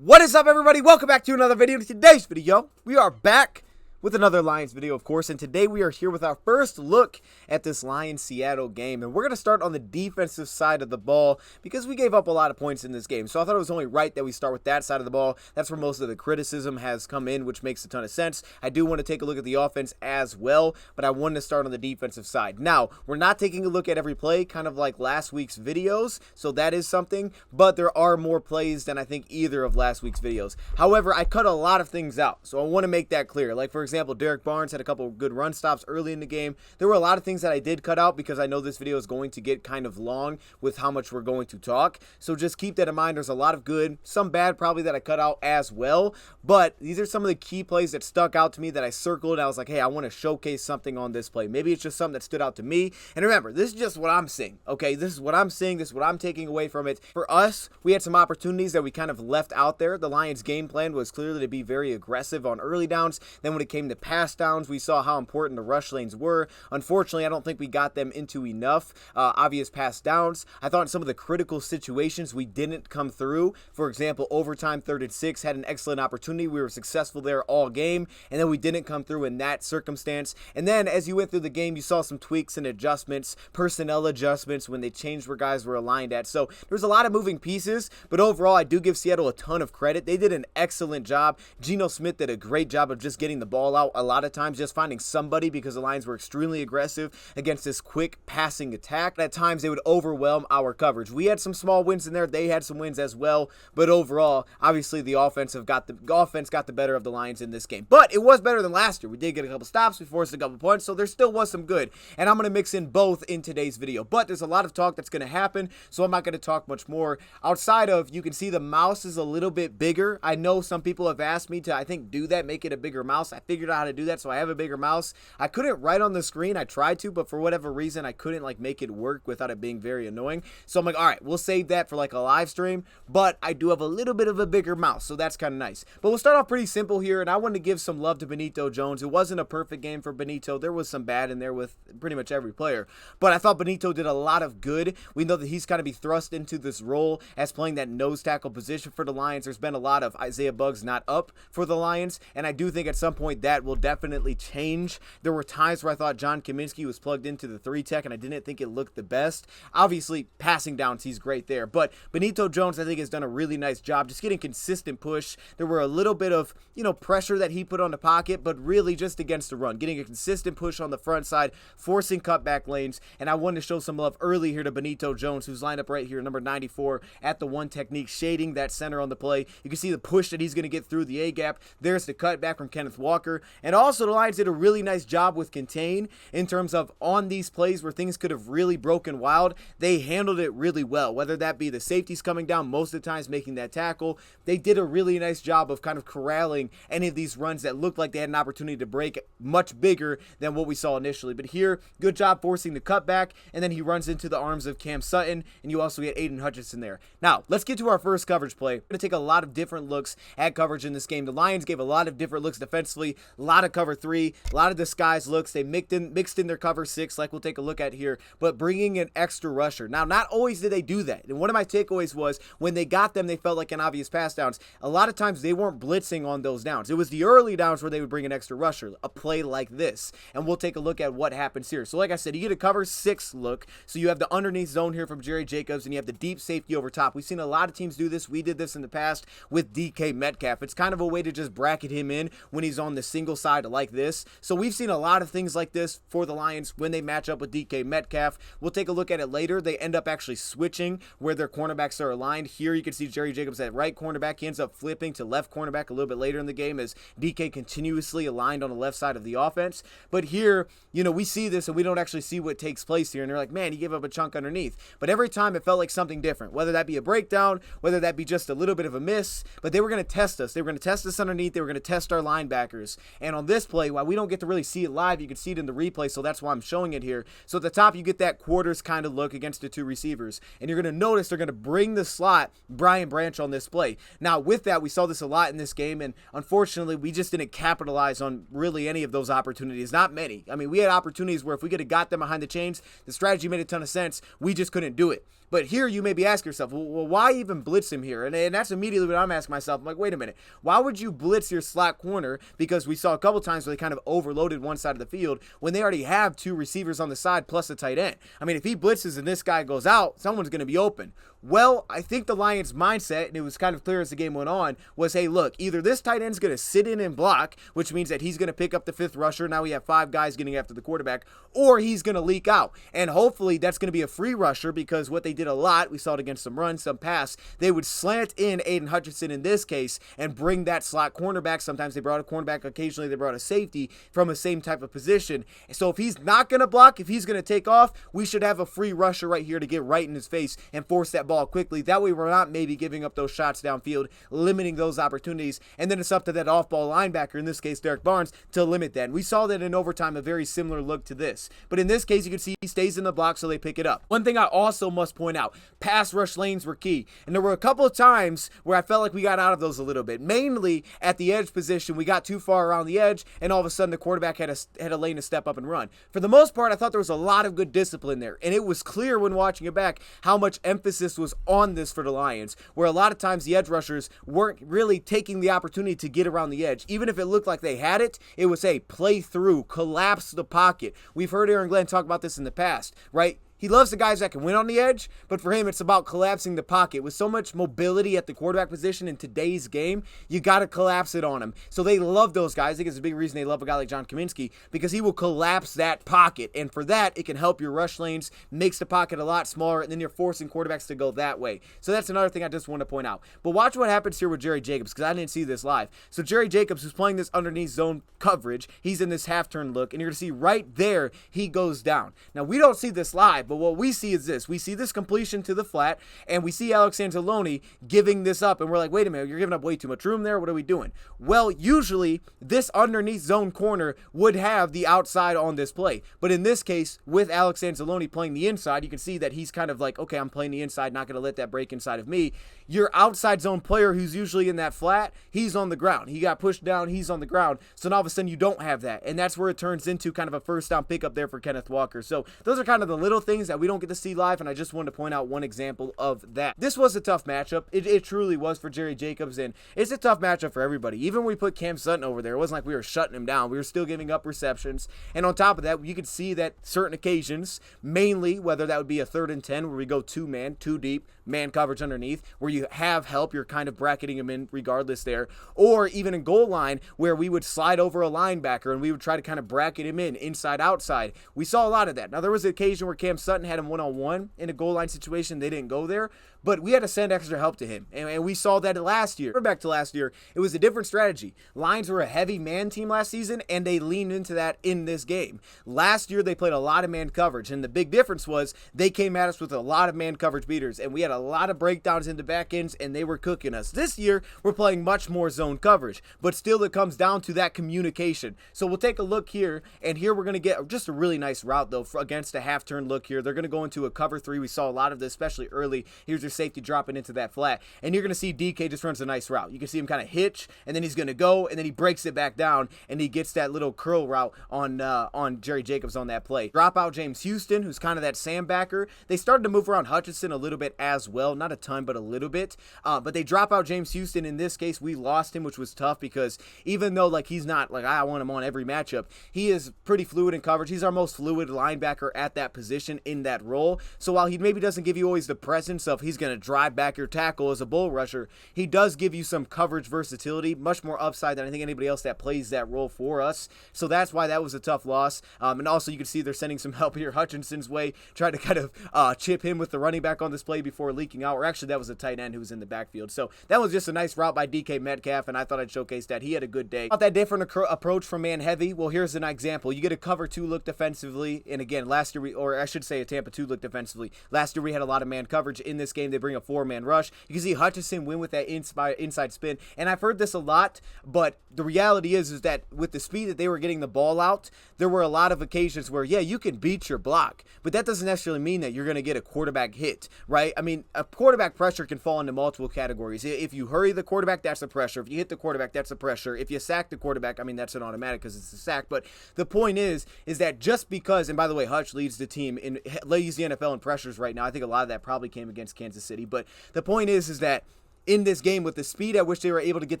What is up, everybody? Welcome back to another video. In today's video, we are back with another Lions video, of course, and today we are here with our first look at this Lions-Seattle game, and we're going to start on the defensive side of the ball because we gave up a lot of points in this game, so I thought it was only right that we start with that side of the ball. That's where most of the criticism has come in, which makes a ton of sense. I do want to take a look at the offense as well, but I wanted to start on the defensive side. Now, we're not taking a look at every play, kind of like last week's videos, so that is something, but there are more plays than I think either of last week's videos. However, I cut a lot of things out, so I want to make that clear. Like, for example, Derek Barnes had a couple of good run stops early in the game. There were a lot of things that I did cut out because I know this video is going to get kind of long with how much we're going to talk. So just keep that in mind. There's a lot of good, some bad probably that I cut out as well. But these are some of the key plays that stuck out to me that I circled. I was like, hey, I want to showcase something on this play. Maybe it's just something that stood out to me. And remember, this is just what I'm seeing. Okay, this is what I'm seeing. This is what I'm taking away from it. For us, we had some opportunities that we kind of left out there. The Lions' game plan was clearly to be very aggressive on early downs. Then when it came to pass downs, we saw how important the rush lanes were. Unfortunately, I don't think we got them into enough obvious pass downs. I thought in some of the critical situations we didn't come through. For example, overtime 3rd and 6 had an excellent opportunity. We were successful there all game, and then we didn't come through in that circumstance. And then as you went through the game, you saw some tweaks and adjustments, personnel adjustments when they changed where guys were aligned at. So there's a lot of moving pieces, but overall, I do give Seattle a ton of credit. They did an excellent job. Geno Smith did a great job of just getting the ball out a lot of times, just finding somebody, because the Lions were extremely aggressive against this quick passing attack. At times, they would overwhelm our coverage. We had some small wins in there. They had some wins as well. But overall, obviously, the offense got the better of the Lions in this game. But it was better than last year. We did get a couple stops. We forced a couple points. So there still was some good. And I'm going to mix in both in today's video. But there's a lot of talk that's going to happen. So I'm not going to talk much more. Outside of, you can see the mouse is a little bit bigger. I know some people have asked me to, I think, do that, make it a bigger mouse. I figured out how to do that, so I have a bigger mouse. I couldn't write on the screen. I tried to, but for whatever reason, I couldn't make it work without it being very annoying. So I'm like, all right, we'll save that for like a live stream, but I do have a little bit of a bigger mouse, so that's kind of nice. But we'll start off pretty simple here, and I want to give some love to Benito Jones. It wasn't a perfect game for Benito. There was some bad in there with pretty much every player, but I thought Benito did a lot of good. We know that he's kind of be thrust into this role as playing that nose tackle position for the Lions. There's been a lot of Isaiah Buggs not up for the Lions, and I do think at some point that will definitely change. There were times where I thought John Kaminsky was plugged into the 3-tech, and I didn't think it looked the best. Obviously, passing downs, he's great there, but Benito Jones, I think, has done a really nice job just getting consistent push. There were a little bit of, pressure that he put on the pocket, but really just against the run, getting a consistent push on the front side, forcing cutback lanes, and I wanted to show some love early here to Benito Jones, who's lined up right here, number 94, at the one technique, shading that center on the play. You can see the push that he's going to get through the A-gap. There's the cutback from Kenneth Walker, and also the Lions did a really nice job with contain in terms of on these plays where things could have really broken wild. They handled it really well, whether that be the safeties coming down most of the times making that tackle. They did a really nice job of kind of corralling any of these runs that looked like they had an opportunity to break much bigger than what we saw initially. But here, good job forcing the cutback, and then he runs into the arms of Cam Sutton, and you also get Aiden Hutchinson there. Now, let's get to our first coverage play. We're going to take a lot of different looks at coverage in this game. The Lions gave a lot of different looks defensively, a lot of cover 3, a lot of disguise looks. They mixed in their cover 6, like we'll take a look at here, but bringing an extra rusher. Now, not always did they do that, and one of my takeaways was when they got them, they felt like an obvious pass downs. A lot of times they weren't blitzing on those downs. It was the early downs where they would bring an extra rusher, a play like this, and we'll take a look at what happens here. So like I said, you get a cover 6 look, so you have the underneath zone here from Jerry Jacobs, and you have the deep safety over top. We've seen a lot of teams do this. We did this in the past with DK Metcalf. It's kind of a way to just bracket him in when he's on the single side like this. So we've seen a lot of things like this for the Lions when they match up with DK Metcalf. We'll take a look at it later. They end up actually switching where their cornerbacks are aligned. Here you can see Jerry Jacobs at right cornerback. He ends up flipping to left cornerback a little bit later in the game as DK continuously aligned on the left side of the offense. But here, we see this and we don't actually see what takes place here. And they're like, man, he gave up a chunk underneath. But every time it felt like something different, whether that be a breakdown, whether that be just a little bit of a miss. But they were going to test us. They were going to test us underneath. They were going to test our linebackers. And on this play, while we don't get to really see it live, you can see it in the replay. So that's why I'm showing it here. So at the top, you get that quarters kind of look against the 2 receivers. And you're going to notice they're going to bring the slot Brian Branch on this play. Now, with that, we saw this a lot in this game. And unfortunately, we just didn't capitalize on really any of those opportunities. Not many. I mean, we had opportunities where if we could have got them behind the chains, the strategy made a ton of sense. We just couldn't do it. But here you may be asking yourself, well, why even blitz him here? And that's immediately what I'm asking myself. I'm like, wait a minute. Why would you blitz your slot corner? Because we saw a couple times where they kind of overloaded one side of the field when they already have 2 receivers on the side plus a tight end. I mean, if he blitzes and this guy goes out, someone's going to be open. Well, I think the Lions' mindset, and it was kind of clear as the game went on, was, hey, look, either this tight end's going to sit in and block, which means that he's going to pick up the 5th rusher. Now we have 5 guys getting after the quarterback, or he's going to leak out. And hopefully that's going to be a free rusher, because what they did a lot, we saw it against some run, some pass, they would slant in Aiden Hutchinson in this case and bring that slot cornerback. Sometimes they brought a cornerback, occasionally they brought a safety from the same type of position. So if he's not going to block, if he's going to take off, we should have a free rusher right here to get right in his face and force that ball quickly. That way we're not maybe giving up those shots downfield, limiting those opportunities, and then it's up to that off-ball linebacker, in this case Derek Barnes, to limit that. And we saw that in overtime, a very similar look to this. But in this case, you can see he stays in the block, so they pick it up. One thing I also must point out, pass rush lanes were key. And there were a couple of times where I felt like we got out of those a little bit. Mainly at the edge position, we got too far around the edge, and all of a sudden the quarterback had a lane to step up and run. For the most part, I thought there was a lot of good discipline there. And it was clear when watching it back how much emphasis was on this for the Lions, where a lot of times the edge rushers weren't really taking the opportunity to get around the edge. Even if it looked like they had it, it was, hey, play through, collapse the pocket. We've heard Aaron Glenn talk about this in the past, right? He loves the guys that can win on the edge, but for him, it's about collapsing the pocket. With so much mobility at the quarterback position in today's game, you got to collapse it on him. So they love those guys. I think it's a big reason they love a guy like John Kaminsky, because he will collapse that pocket. And for that, it can help your rush lanes, makes the pocket a lot smaller, and then you're forcing quarterbacks to go that way. So that's another thing I just want to point out. But watch what happens here with Jerry Jacobs, because I didn't see this live. So Jerry Jacobs, who's playing this underneath zone coverage, he's in this half-turn look, and you're going to see right there, he goes down. Now, we don't see this live, but what we see is this. We see this completion to the flat, and we see Alex Anzalone giving this up, and we're like, wait a minute, you're giving up way too much room there. What are we doing? Well, usually this underneath zone corner would have the outside on this play, but in this case, with Alex Anzalone playing the inside, you can see that he's kind of like, okay, I'm playing the inside, not going to let that break inside of me. Your outside zone player, who's usually in that flat, he's on the ground. He got pushed down, he's on the ground, so now all of a sudden you don't have that, and that's where it turns into kind of a first down pickup there for Kenneth Walker. So those are kind of the little things that we don't get to see live, and I just wanted to point out one example of that. This was a tough matchup. It truly was for Jerry Jacobs, and it's a tough matchup for everybody. Even when we put Cam Sutton over there, it wasn't like we were shutting him down. We were still giving up receptions, and on top of that, you could see that certain occasions, mainly whether that would be a 3rd and 10 where we go 2-man, 2 deep, man coverage underneath, where you have help, you're kind of bracketing him in regardless there, or even in goal line where we would slide over a linebacker and we would try to kind of bracket him in inside outside. We saw a lot of that. Now there was an occasion where Cam Sutton had him one-on-one in a goal line situation. They didn't go there, but we had to send extra help to him, and we saw that last year. Back to last year, it was a different strategy. Lions were a heavy man team last season, and they leaned into that in this game. Last year they played a lot of man coverage, and the big difference was they came at us with a lot of man coverage beaters, and we had a lot of breakdowns in the back ends, and they were cooking us. This year we're playing much more zone coverage, but still it comes down to that communication. So we'll take a look here, and here we're going to get just a really nice route though against a half turn look here. They're going to go into a cover 3. We saw a lot of this, especially early. Here's your safety dropping into that flat, and you're going to see DK just runs a nice route. You can see him kind of hitch, and then he's going to go, and then he breaks it back down, and he gets that little curl route on Jerry Jacobs on that play. Drop out James Houston, who's kind of that sandbacker. They started to move around Hutchinson a little bit as well, not a ton, but a little bit. But they drop out James Houston. In this case, we lost him, which was tough because even though like he's not like I want him on every matchup, he is pretty fluid in coverage. He's our most fluid linebacker at that position in that role. So while he maybe doesn't give you always the presence of he's going to drive back your tackle as a bull rusher, he does give you some coverage versatility, much more upside than I think anybody else that plays that role for us. So that's why that was a tough loss. And also you can see they're sending some help here Hutchinson's way, trying to kind of chip him with the running back on this play before leaking out. Or actually that was a tight end who was in the backfield. So that was just a nice route by DK Metcalf, and I thought I'd showcase that. He had a good day. About that different approach from man heavy, well, here's an example. You get a cover 2 look defensively, and again, last year a Tampa 2 look defensively. Last year we had a lot of man coverage in this game. game, they bring a 4-man rush. You can see Hutchinson win with that inside spin. And I've heard this a lot, but the reality is that with the speed that they were getting the ball out, there were a lot of occasions where, yeah, you can beat your block, but that doesn't necessarily mean that you're going to get a quarterback hit, right? I mean, a quarterback pressure can fall into multiple categories. If you hurry the quarterback, that's the pressure. If you hit the quarterback, that's the pressure. If you sack the quarterback, I mean, that's an automatic because it's a sack. But the point is that just because, and by the way, Hutch leads the NFL in pressures right now. I think a lot of that probably came against Kansas City. But the point is that in this game, with the speed at which they were able to get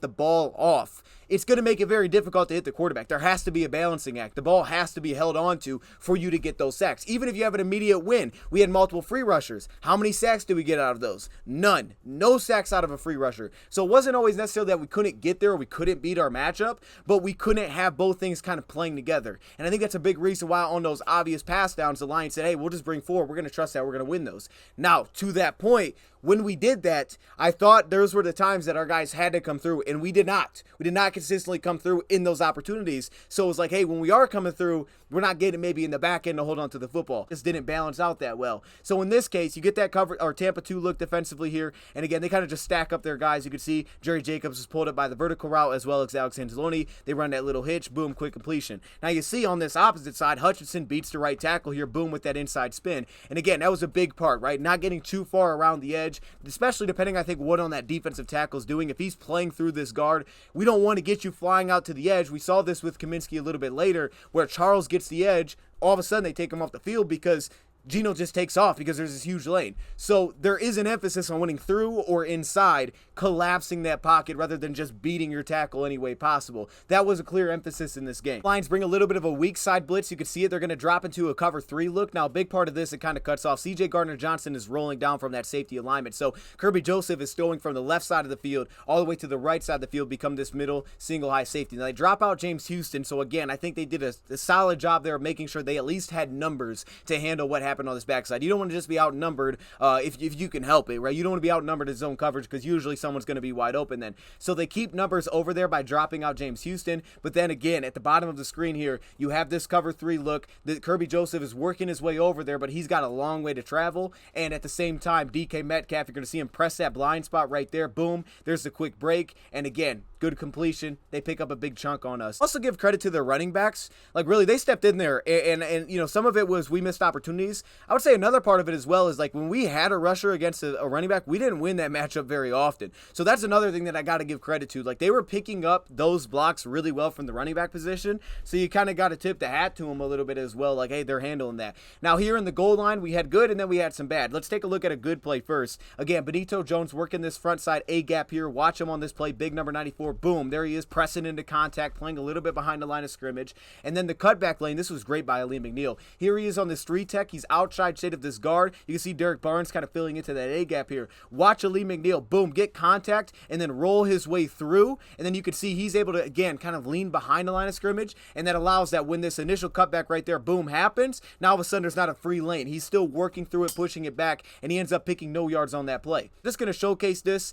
the ball off, it's going to make it very difficult to hit the quarterback. There has to be a balancing act. The ball has to be held onto for you to get those sacks. Even if you have an immediate win, we had multiple free rushers. How many sacks did we get out of those? None. No sacks out of a free rusher. So it wasn't always necessarily that we couldn't get there or we couldn't beat our matchup, but we couldn't have both things kind of playing together. And I think that's a big reason why on those obvious pass downs, the Lions said, hey, we'll just bring 4. We're going to trust that we're going to win those. Now, to that point, when we did that, I thought those were the times that our guys had to come through, and we did not. We did not consistently come through in those opportunities. So it was like, hey, when we are coming through, we're not getting maybe in the back end to hold on to the football. This didn't balance out that well. So in this case, you get that cover, or Tampa 2 look defensively here. And again, they kind of just stack up their guys. You can see Jerry Jacobs is pulled up by the vertical route as well as Alex Anzalone. They run that little hitch, boom, quick completion. Now you see on this opposite side, Hutchinson beats the right tackle here, boom, with that inside spin. And again, that was a big part, right? Not getting too far around the edge, especially depending, I think, what on that defensive tackle is doing. If he's playing through this guard, we don't want to get you flying out to the edge. We saw this with Kaminsky a little bit later, where Charles gets the edge. All of a sudden, they take him off the field because Geno just takes off because there's this huge lane. So there is an emphasis on winning through or inside, collapsing that pocket rather than just beating your tackle any way possible. That was a clear emphasis in this game. Lions bring a little bit of a weak side blitz. You can see it. They're going to drop into a cover 3 look. Now, a big part of this, it kind of cuts off. C.J. Gardner-Johnson is rolling down from that safety alignment. So Kirby Joseph is throwing from the left side of the field all the way to the right side of the field, become this middle single high safety. Now, they drop out James Houston. So again, I think they did a solid job there of making sure they at least had numbers to handle what happened on this backside. You don't want to just be outnumbered if you can help it, right? You don't want to be outnumbered in zone coverage because usually someone's going to be wide open then. So they keep numbers over there by dropping out James Houston. But then again, at the bottom of the screen here, you have this cover 3 look. Kirby Joseph is working his way over there, but he's got a long way to travel. And at the same time, DK Metcalf, you're going to see him press that blind spot right there. Boom. There's the quick break. And again, good completion. They pick up a big chunk on us. Also give credit to their running backs. Like, really, they stepped in there. And you know, some of it was we missed opportunities. I would say another part of it as well is, like, when we had a rusher against a running back, we didn't win that matchup very often. So that's another thing that I got to give credit to. Like, they were picking up those blocks really well from the running back position. So you kind of got to tip the hat to them a little bit as well. Like, hey, they're handling that. Now, here in the goal line, we had good and then we had some bad. Let's take a look at a good play first. Again, Benito Jones working this front side A gap here. Watch him on this play. Big number 94. Boom. There he is, pressing into contact, playing a little bit behind the line of scrimmage. And then the cutback lane, this was great by Aleem McNeil. Here he is on this 3-tech. He's outside shade of this guard. You can see Derek Barnes kind of filling into that A gap here. Watch Aleem McNeil, boom, get contact and then roll his way through. And then you can see he's able to, again, kind of lean behind the line of scrimmage. And that allows that when this initial cutback right there, boom, happens, now all of a sudden there's not a free lane. He's still working through it, pushing it back, and he ends up picking no yards on that play. Just going to showcase this.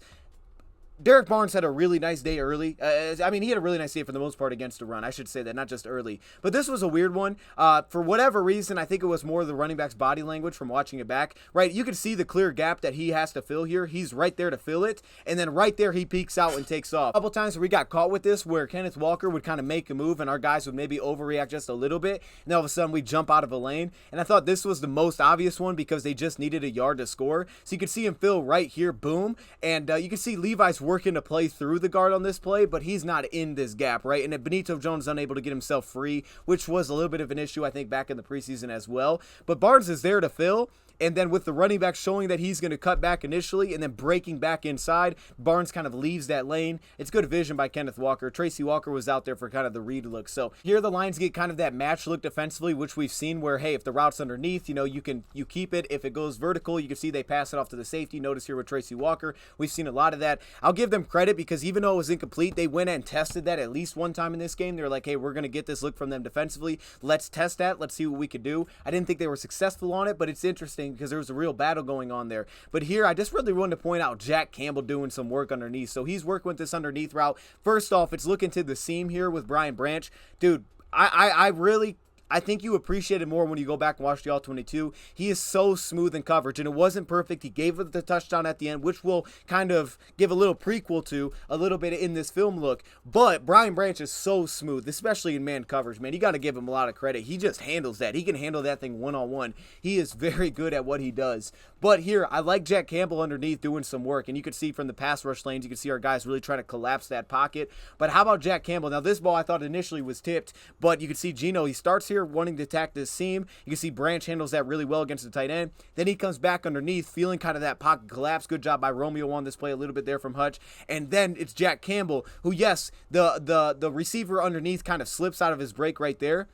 Derek Barnes had a really nice day early. I mean, he had a really nice day for the most part against the run. I should say that, not just early. But this was a weird one. For whatever reason, I think it was more the running back's body language from watching it back. Right, you can see the clear gap that he has to fill here. He's right there to fill it. And then right there, he peeks out and takes off. A couple times we got caught with this where Kenneth Walker would kind of make a move and our guys would maybe overreact just a little bit. And then all of a sudden, we jump out of a lane. And I thought this was the most obvious one because they just needed a yard to score. So you could see him fill right here, boom. And you can see Levi's working to play through the guard on this play, but he's not in this gap, right? And then Benito Jones is unable to get himself free, which was a little bit of an issue, I think, back in the preseason as well. But Barnes is there to fill. And then with the running back showing that he's going to cut back initially and then breaking back inside, Barnes kind of leaves that lane. It's good vision by Kenneth Walker. Tracy Walker was out there for kind of the read look. So here the Lions get kind of that match look defensively, which we've seen where, hey, if the route's underneath, you know, you keep it. If it goes vertical, you can see they pass it off to the safety. Notice here with Tracy Walker, we've seen a lot of that. I'll give them credit because even though it was incomplete, they went and tested that at least one time in this game. They were like, hey, we're going to get this look from them defensively. Let's test that. Let's see what we could do. I didn't think they were successful on it, but it's interesting because there was a real battle going on there. But here, I just really wanted to point out Jack Campbell doing some work underneath. So he's working with this underneath route. First off, it's looking to the seam here with Brian Branch. Dude, I really I think you appreciate it more when you go back and watch the All-22. He is so smooth in coverage, and it wasn't perfect. He gave it the touchdown at the end, which we'll kind of give a little prequel to a little bit in this film look. But Brian Branch is so smooth, especially in man coverage, man. You got to give him a lot of credit. He just handles that. He can handle that thing one-on-one. He is very good at what he does. But here, I like Jack Campbell underneath doing some work, and you can see from the pass rush lanes, you can see our guys really trying to collapse that pocket. But how about Jack Campbell? Now, this ball I thought initially was tipped, but you can see Geno, he starts here wanting to attack this seam. You can see Branch handles that really well against the tight end. Then he comes back underneath, feeling kind of that pocket collapse. Good job by Romeo on this play a little bit there from Hutch. And then it's Jack Campbell, who, yes, the receiver underneath kind of slips out of his break right there.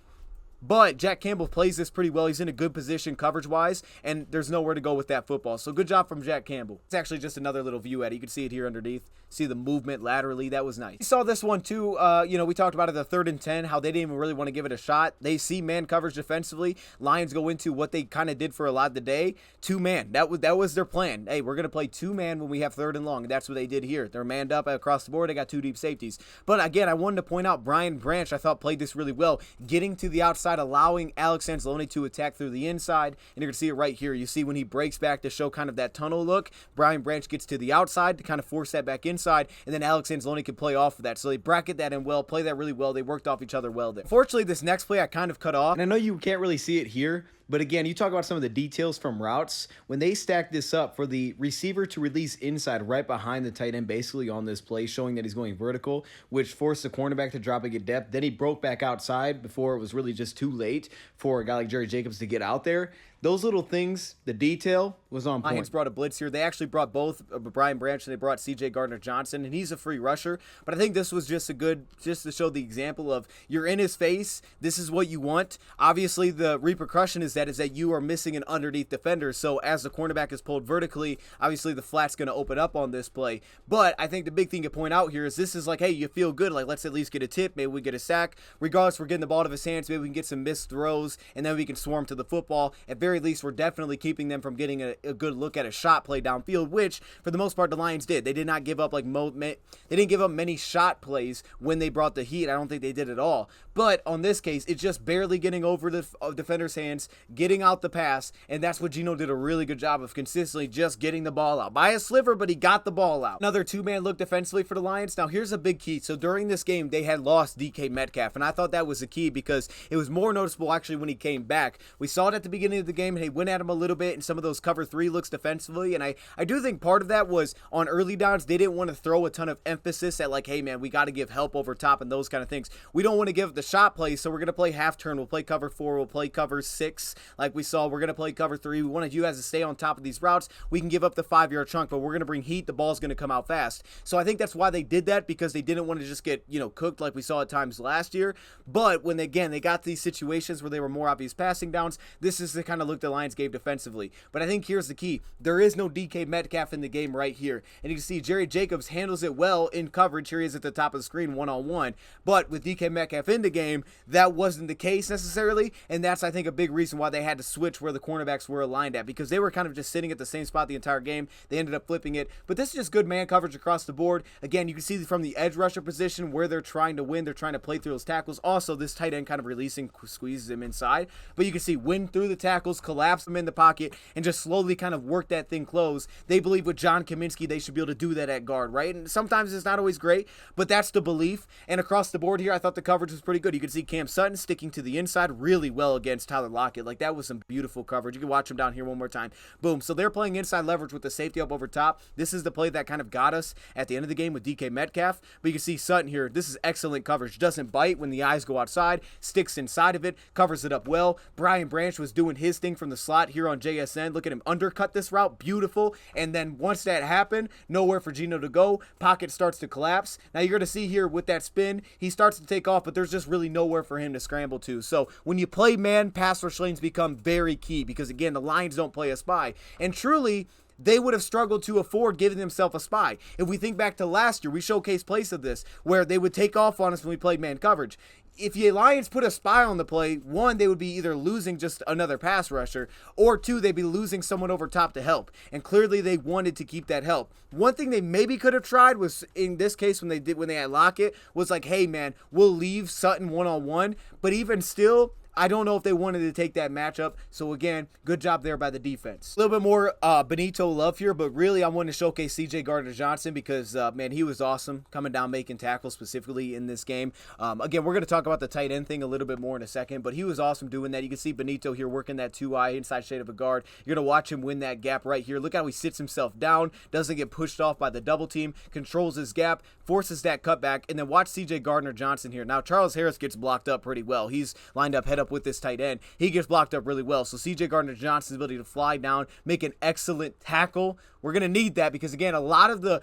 But Jack Campbell plays this pretty well. He's in a good position coverage-wise, and there's nowhere to go with that football. So good job from Jack Campbell. It's actually just another little view at it. You can see it here underneath. See the movement laterally. That was nice. We saw this one too. We talked about it, the 3rd and 10, how they didn't even really want to give it a shot. They see man coverage defensively. Lions go into what they kind of did for a lot of the day. 2-man. That was their plan. Hey, we're going to play 2-man when we have 3rd and long. And that's what they did here. They're manned up across the board. They got 2 deep safeties. But again, I wanted to point out Brian Branch, I thought, played this really well. Getting to the outside, allowing Alex Anzalone to attack through the inside, and you can see it right here. You see when he breaks back to show kind of that tunnel look, Brian Branch gets to the outside to kind of force that back inside, and then Alex Anzalone can play off of that. So they bracket that in well, play that really well. They worked off each other well there. Fortunately, this next play I kind of cut off, and I know you can't really see it here, but again, you talk about some of the details from routes. When they stack this up for the receiver to release inside right behind the tight end basically on this play, showing that he's going vertical, which forced the cornerback to drop and get depth. Then he broke back outside before it was really just too late for a guy like Jerry Jacobs to get out there. Those little things, the detail was on point. Lions brought a blitz here. They actually brought both Brian Branch and they brought C.J. Gardner-Johnson, and he's a free rusher. But I think this was just to show the example of you're in his face. This is what you want. Obviously, the repercussion is that you are missing an underneath defender. So as the cornerback is pulled vertically, obviously the flat's going to open up on this play. But I think the big thing to point out here is this is like, hey, you feel good. Like, let's at least get a tip. Maybe we get a sack. Regardless, we're getting the ball out of his hands. Maybe we can get some missed throws, and then we can swarm to the football. At very least, we're definitely keeping them from getting a good look at a shot play downfield, which for the most part the Lions did. They did not give up they didn't give up many shot plays when they brought the heat. I don't think they did at all. But on this case, it's just barely getting over the defender's hands, getting out the pass, and that's what Geno did a really good job of, consistently just getting the ball out. By a sliver, but he got the ball out. Another 2-man look defensively for the Lions. Now here's a big key. So during this game, they had lost DK Metcalf, and I thought that was a key because it was more noticeable actually when he came back. We saw it at the beginning of the game, and he went at him a little bit in some of those cover 3 looks defensively, and I do think part of that was on early downs. They didn't want to throw a ton of emphasis at like, hey man, we got to give help over top and those kind of things. We don't want to give the shot plays, so we're going to play half turn. We'll play cover 4. We'll play cover 6 like we saw. We're going to play cover 3. We wanted you guys to stay on top of these routes. We can give up the 5-yard chunk, but we're going to bring heat. The ball's going to come out fast. So I think that's why they did that, because they didn't want to just get, cooked like we saw at times last year. But when, again, they got these situations where they were more obvious passing downs, this is the kind of look the Lions gave defensively. But I think here's the key. There is no DK Metcalf in the game right here. And you can see Jerry Jacobs handles it well in coverage. Here he is at the top of the screen one-on-one. But with DK Metcalf in the game, that wasn't the case necessarily. And that's, I think, a big reason why they had to switch where the cornerbacks were aligned at, because they were kind of just sitting at the same spot the entire game. They ended up flipping it. But this is just good man coverage across the board. Again, you can see from the edge rusher position where they're trying to win. They're trying to play through those tackles. Also, this tight end kind of releasing, squeezes him inside. But you can see win through the tackles, collapse them in the pocket, and just slowly kind of work that thing close. They believe with John Kaminsky, they should be able to do that at guard, right? And sometimes it's not always great, but that's the belief. And across the board here, I thought the coverage was pretty good. You can see Cam Sutton sticking to the inside really well against Tyler Lockett. Like, that was some beautiful coverage. You can watch him down here one more time. Boom. So they're playing inside leverage with the safety up over top. This is the play that kind of got us at the end of the game with DK Metcalf. But you can see Sutton here. This is excellent coverage. Doesn't bite when the eyes go outside. Sticks inside of it. Covers it up well. Brian Branch was doing his thing from the slot here on JSN. Look at him undercut this route. Beautiful. And then once that happened, nowhere for Geno to go. Pocket starts to collapse. Now you're going to see here with that spin, he starts to take off, but there's just really nowhere for him to scramble to. So when you play man, pass rush lanes become very key, because again, the Lions don't play a spy. And truly, they would have struggled to afford giving themselves a spy. If we think back to last year, we showcased plays of this where they would take off on us when we played man coverage. If the Lions put a spy on the play, one, they would be either losing just another pass rusher, or two, they'd be losing someone over top to help. And clearly they wanted to keep that help. One thing they maybe could have tried was, in this case when they had Lockett, was like, hey man, we'll leave Sutton one-on-one. But even still, I don't know if they wanted to take that matchup. So again, good job there by the defense. A little bit more Benito love here, but really I want to showcase C.J. Gardner-Johnson because, man, he was awesome coming down making tackles specifically in this game. Again, we're going to talk about the tight end thing a little bit more in a second, but he was awesome doing that. You can see Benito here working that 2-eye inside shade of a guard. You're going to watch him win that gap right here. Look how he sits himself down, doesn't get pushed off by the double team, controls his gap, forces that cutback, and then watch C.J. Gardner-Johnson here. Now, Charles Harris gets blocked up pretty well. He's lined up head up with this tight end. He gets blocked up really well. So C.J. Gardner-Johnson's ability to fly down, make an excellent tackle. We're going to need that because, again, a lot of the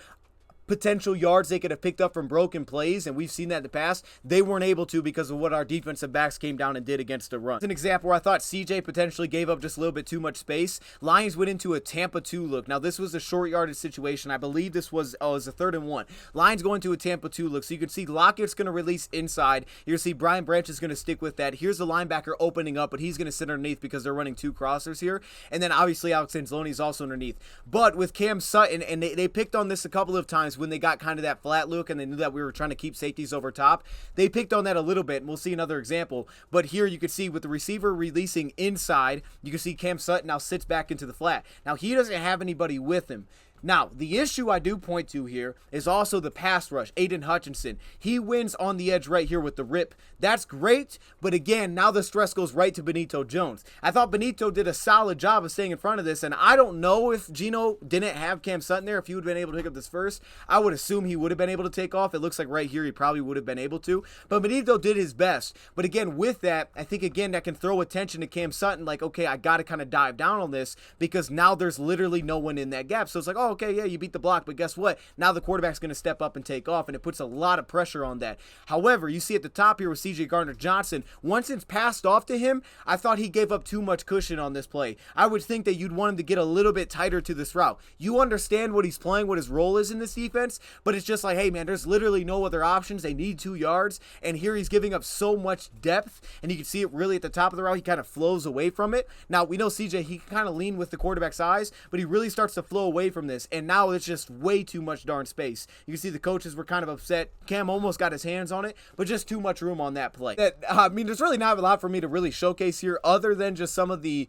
potential yards they could have picked up from broken plays, and we've seen that in the past, they weren't able to because of what our defensive backs came down and did against the run. As an example where I thought CJ potentially gave up just a little bit too much space, Lions went into a Tampa 2 look. Now this was a short yardage situation. I believe this was, it was a 3rd and 1. Lions going to a Tampa 2 look. So you can see Lockett's going to release inside. You're going to see Brian Branch is going to stick with that. Here's the linebacker opening up, but he's going to sit underneath because they're running 2 crossers here. And then obviously Alex Anzalone is also underneath. But with Cam Sutton, and they picked on this a couple of times when they got kind of that flat look and they knew that we were trying to keep safeties over top. They picked on that a little bit, and we'll see another example. But here you can see with the receiver releasing inside, you can see Cam Sutton now sits back into the flat. Now he doesn't have anybody with him. Now, the issue I do point to here is also the pass rush. Aiden Hutchinson, he wins on the edge right here with the rip. That's great, but again, now the stress goes right to Benito Jones. I thought Benito did a solid job of staying in front of this, and I don't know if Gino didn't have Cam Sutton there, if he would have been able to pick up this first. I would assume he would have been able to take off. It looks like right here he probably would have been able to, but Benito did his best. But again, with that, I think again that can throw attention to Cam Sutton, like, okay, I got to kind of dive down on this because now there's literally no one in that gap. So it's like, oh, okay, yeah, you beat the block, but guess what? Now the quarterback's going to step up and take off, and it puts a lot of pressure on that. However, you see at the top here with C.J. Gardner-Johnson, once it's passed off to him, I thought he gave up too much cushion on this play. I would think that you'd want him to get a little bit tighter to this route. You understand what he's playing, what his role is in this defense, but it's just like, hey, man, there's literally no other options. They need 2 yards, and here he's giving up so much depth, and you can see it really at the top of the route. He kind of flows away from it. Now, we know C.J., he can kind of lean with the quarterback's eyes, but he really starts to flow away from this, and now it's just way too much darn space. You can see the coaches were kind of upset. Cam almost got his hands on it, but just too much room on that play. I mean, there's really not a lot for me to really showcase here other than just some of the,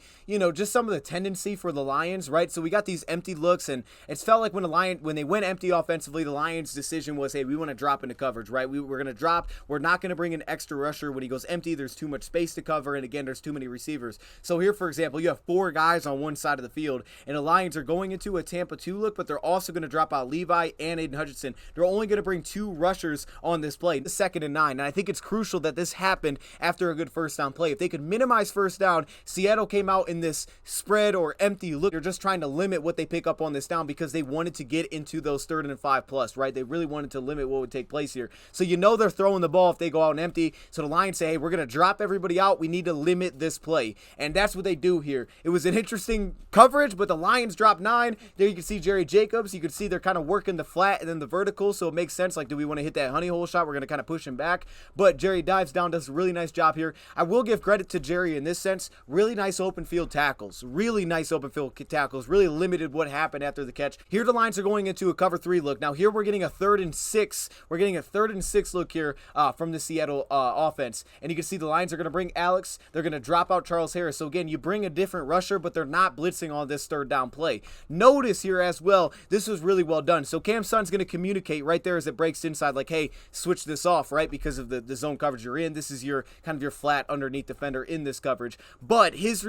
just some of the tendency for the Lions, right? So we got these empty looks, and it's felt like when they went empty offensively, the Lions' decision was, hey, we want to drop into coverage, right? We're going to drop. We're not going to bring an extra rusher when he goes empty. There's too much space to cover, and again, there's too many receivers. So here, for example, you have 4 guys on one side of the field, and the Lions are going into a Tampa 2 look, but they're also going to drop out Levi and Aiden Hutchinson. They're only going to bring 2 rushers on this play. The 2nd and 9, and I think it's crucial that this happened after a good first down play. If they could minimize first down, Seattle came out in this spread or empty look. They're just trying to limit what they pick up on this down because they wanted to get into those 3rd and 5 plus, right? They really wanted to limit what would take place here. So they're throwing the ball if they go out and empty. So the Lions say, hey, we're going to drop everybody out. We need to limit this play. And that's what they do here. It was an interesting coverage, but the Lions dropped 9. There you can see Jerry Jacobs. You can see they're kind of working the flat and then the vertical, so it makes sense. Like, do we want to hit that honey hole shot? We're going to kind of push him back. But Jerry dives down, does a really nice job here. I will give credit to Jerry in this sense. Really nice open field tackles. Really nice open field tackles. Really limited what happened after the catch. Here the Lions are going into a cover 3 look. Now here we're getting a 3rd and 6. We're getting a 3rd and 6 look here from the Seattle offense. And you can see the Lions are going to bring Alex. They're going to drop out Charles Harris. So again, you bring a different rusher, but they're not blitzing on this 3rd down play. Notice here as well, this was really well done. So Cam Sutton's going to communicate right there as it breaks inside, like, hey, switch this off, right? Because of the zone coverage you're in. This is your kind of your flat underneath defender in this coverage. But his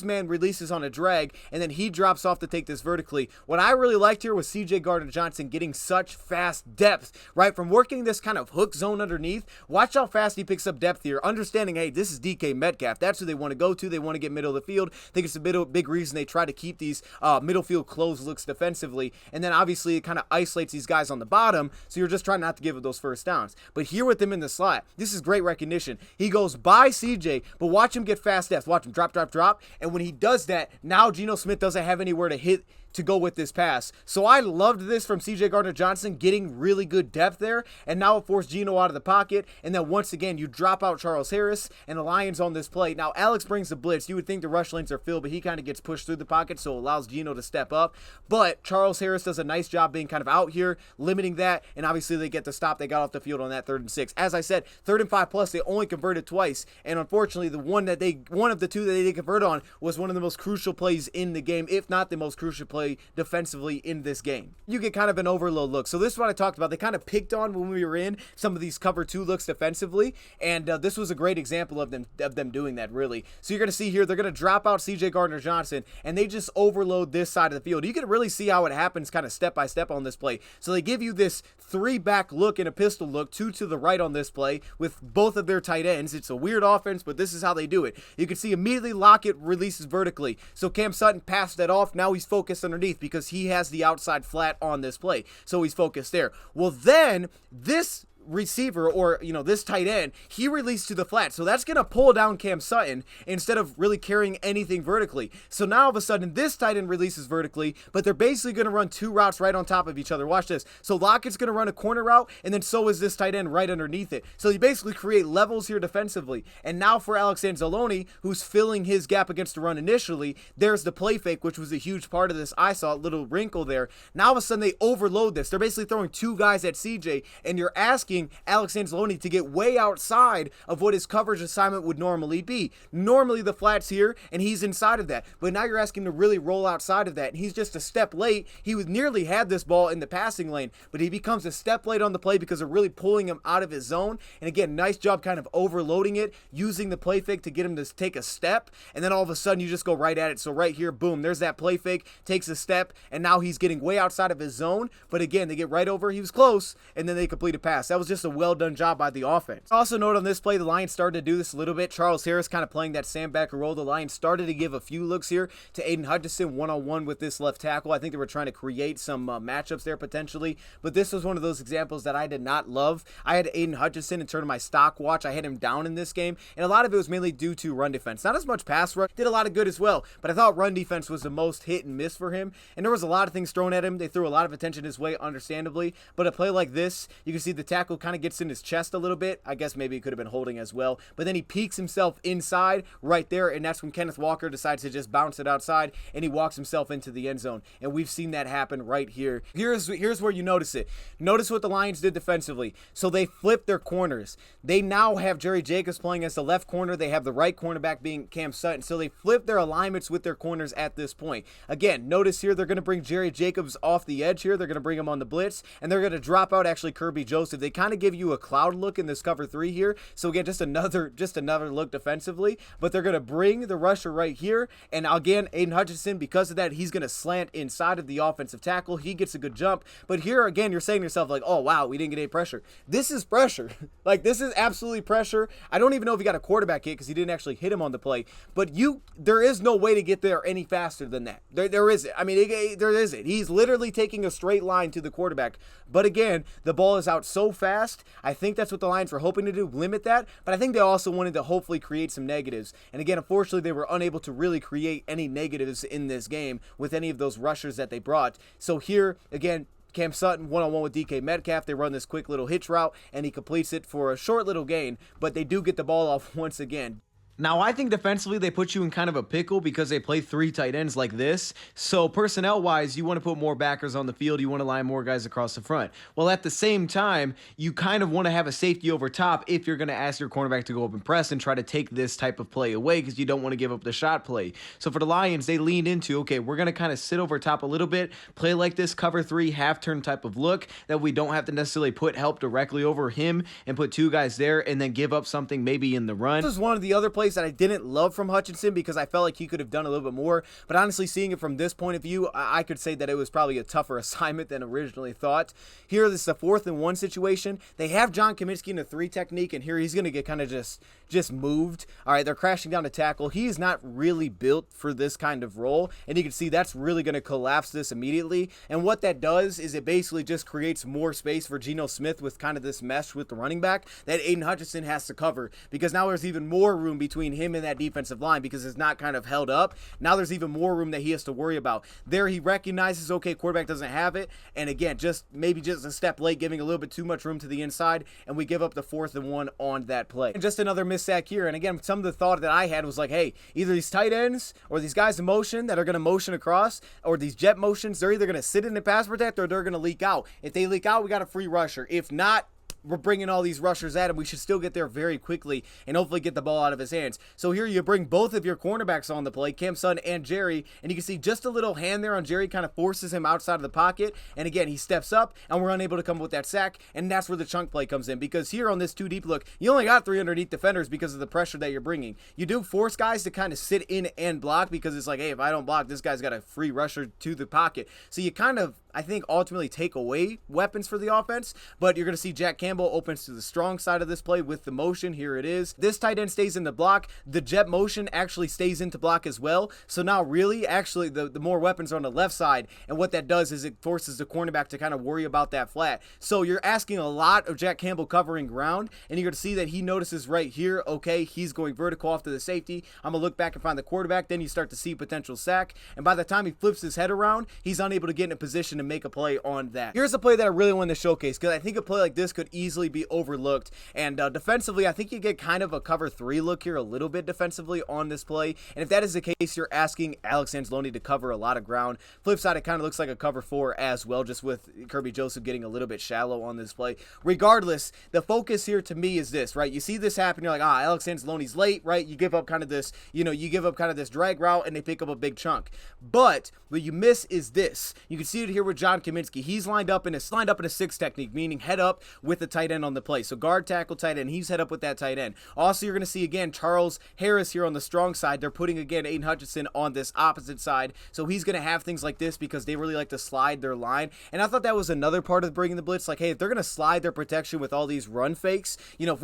man releases on a drag, and then he drops off to take this vertically. What I really liked here was C.J. Gardner-Johnson getting such fast depth, right? From working this kind of hook zone underneath. Watch how fast he picks up depth here, understanding, hey, this is DK Metcalf. That's who they want to go to. They want to get middle of the field. I think it's a big reason they try to keep these middle field closed looks defensively. And then obviously it kind of isolates these guys on the bottom, so you're just trying not to give up those first downs. But here with him in the slot, this is great recognition. He goes by CJ, but watch him get fast depth. Watch him drop. And when he does that, now Geno Smith doesn't have anywhere to hit to go with this pass. So I loved this from CJ Gardner-Johnson, getting really good depth there, and now it forced Geno out of the pocket, and then once again, you drop out Charles Harris, and the Lions on this play. Now, Alex brings the blitz. You would think the rush lanes are filled, but he kind of gets pushed through the pocket, so it allows Geno to step up, but Charles Harris does a nice job being kind of out here, limiting that, and obviously they get the stop. They got off the field on that 3rd and 6. As I said, 3rd and 5 plus, they only converted twice, and unfortunately, one of the two that they did convert on was one of the most crucial plays in the game, if not the most crucial play defensively in this game. You get kind of an overload look. So this is what I talked about. They kind of picked on when we were in some of these cover 2 looks defensively, and this was a great example of them doing that, really. So you're going to see here, they're going to drop out CJ Gardner-Johnson, and they just overload this side of the field. You can really see how it happens kind of step by step on this play. So they give you this 3-back look and a pistol look, 2 to the right on this play with both of their tight ends. It's a weird offense, but this is how they do it. You can see immediately Lockett releases vertically. So Cam Sutton passed that off. Now he's focused underneath because he has the outside flat on this play. So he's focused there. Well, then this receiver, or this tight end, he released to the flat, so that's gonna pull down Cam Sutton instead of really carrying anything vertically. So now all of a sudden this tight end releases vertically, but they're basically gonna run 2 routes right on top of each other. Watch this. So Lockett's gonna run a corner route, and then so is this tight end right underneath it. So you basically create levels here defensively. And now for Alex Anzalone, who's filling his gap against the run initially, there's the play fake, which was a huge part of this. I saw a little wrinkle there. Now all of a sudden they overload this. They're basically throwing 2 guys at CJ, and you're asking Alex Anzalone to get way outside of what his coverage assignment would normally be. Normally the flat's here and he's inside of that, but now you're asking him to really roll outside of that, and he's just a step late. He would nearly had this ball in the passing lane, but he becomes a step late on the play because they're really pulling him out of his zone. And again, nice job kind of overloading it, using the play fake to get him to take a step, and then all of a sudden you just go right at it. So right here, boom, there's that play fake, takes a step, and now he's getting way outside of his zone. But again, they get right over, he was close, and then they complete a pass. That was just a well done job by the offense. Also note on this play, the Lions started to do this a little bit. Charles Harris kind of playing that sandbacker role. The Lions started to give a few looks here to Aiden Hutchinson one-on-one with this left tackle. I think they were trying to create some matchups there potentially, but this was one of those examples that I did not love. I had Aiden Hutchinson in terms of my stock watch. I had him down in this game, and a lot of it was mainly due to run defense. Not as much pass rush. Did a lot of good as well, but I thought run defense was the most hit and miss for him, and there was a lot of things thrown at him. They threw a lot of attention his way, understandably, but a play like this, you can see the tackle kind of gets in his chest a little bit. I guess maybe he could have been holding as well, but then he peeks himself inside right there, and that's when Kenneth Walker decides to just bounce it outside, and he walks himself into the end zone, and we've seen that happen right here. Here's where you notice it. Notice what the Lions did defensively. So they flipped their corners. They now have Jerry Jacobs playing as the left corner. They have the right cornerback being Cam Sutton, so they flipped their alignments with their corners at this point. Again, notice here they're going to bring Jerry Jacobs off the edge here. They're going to bring him on the blitz, and they're going to drop out actually Kirby Joseph. They kind of give you a cloud look in this cover 3 here. So again, just another look defensively, but they're going to bring the rusher right here, and again, Aiden Hutchinson, because of that, he's going to slant inside of the offensive tackle. He gets a good jump, but here again, you're saying to yourself like, oh wow, we didn't get any pressure. This is pressure. Like, this is absolutely pressure. I don't even know if he got a quarterback hit because he didn't actually hit him on the play, but there is no way to get there any faster than that. There isn't. I mean, there isn't. He's literally taking a straight line to the quarterback, but again, the ball is out so fast. I think that's what the Lions were hoping to do, limit that, but I think they also wanted to hopefully create some negatives. And again, unfortunately, they were unable to really create any negatives in this game with any of those rushers that they brought. So here, again, Cam Sutton one-on-one with DK Metcalf. They run this quick little hitch route, and he completes it for a short little gain, but they do get the ball off once again. Now, I think defensively they put you in kind of a pickle because they play 3 tight ends like this. So personnel-wise, you want to put more backers on the field. You want to line more guys across the front. Well, at the same time, you kind of want to have a safety over top if you're going to ask your cornerback to go up and press and try to take this type of play away because you don't want to give up the shot play. So for the Lions, they leaned into, okay, we're going to kind of sit over top a little bit, play like this cover 3 half-turn type of look that we don't have to necessarily put help directly over him and put 2 guys there and then give up something maybe in the run. This is one of the other plays that I didn't love from Hutchinson because I felt like he could have done a little bit more, but honestly, seeing it from this point of view, I could say that it was probably a tougher assignment than originally thought. Here, this is a 4th and 1 situation. They have John Kaminsky in a 3 technique, and here he's going to get kind of just moved. All right, they're crashing down to tackle. He is not really built for this kind of role, and you can see that's really going to collapse this immediately. And what that does is it basically just creates more space for Geno Smith with kind of this mesh with the running back that Aiden Hutchinson has to cover, because now there's even more room between between him and that defensive line because it's not kind of held up. Now there's even more room that he has to worry about. There he recognizes, okay, quarterback doesn't have it, and again, maybe just a step late, giving a little bit too much room to the inside, and we give up the 4th and 1 on that play. And just another miss sack here, and again, some of the thought that I had was like, hey, either these tight ends or these guys in motion that are going to motion across, or these jet motions, they're either going to sit in the pass protect or they're going to leak out. If they leak out, we got a free rusher. If not, we're bringing all these rushers at him. We should still get there very quickly and hopefully get the ball out of his hands. So here you bring both of your cornerbacks on the play, Cam Sutton and Jerry, and you can see just a little hand there on Jerry kind of forces him outside of the pocket. And again, he steps up and we're unable to come up with that sack, and that's where the chunk play comes in, because here on this 2 deep look, you only got 3 underneath defenders because of the pressure that you're bringing. You do force guys to kind of sit in and block because it's like, hey, if I don't block, this guy's got a free rusher to the pocket. So you kind of, I think, ultimately take away weapons for the offense, but you're going to see Jack Campbell opens to the strong side of this play with the motion. Here it is. This tight end stays in the block. The jet motion actually stays into block as well. So now really, actually, the more weapons are on the left side, and what that does is it forces the cornerback to kind of worry about that flat. So you're asking a lot of Jack Campbell covering ground, and you're going to see that he notices right here, okay, he's going vertical off to the safety. I'm going to look back and find the quarterback. Then you start to see potential sack, and by the time he flips his head around, he's unable to get in a position to make a play on that. Here's a play that I really wanted to showcase, because I think a play like this could easily be overlooked, and defensively, I think you get kind of a cover 3 look here a little bit defensively on this play, and if that is the case, you're asking Alex Anzalone to cover a lot of ground. Flip side, it kind of looks like a cover 4 as well, just with Kirby Joseph getting a little bit shallow on this play. Regardless, the focus here to me is this, right? You see this happen, you're like, Alex Anzalone's late, right? You give up kind of this, you give up kind of this drag route, and they pick up a big chunk. But what you miss is this. You can see it here with John Kaminsky. He's lined up in a 6 technique, meaning head up with the tight end on the play. So guard, tackle, tight end. He's head up with that tight end. Also, you're going to see again Charles Harris here on the strong side. They're putting again Aiden Hutchinson on this opposite side. So he's going to have things like this because they really like to slide their line. And I thought that was another part of bringing the blitz. Like, hey, if they're going to slide their protection with all these run fakes, if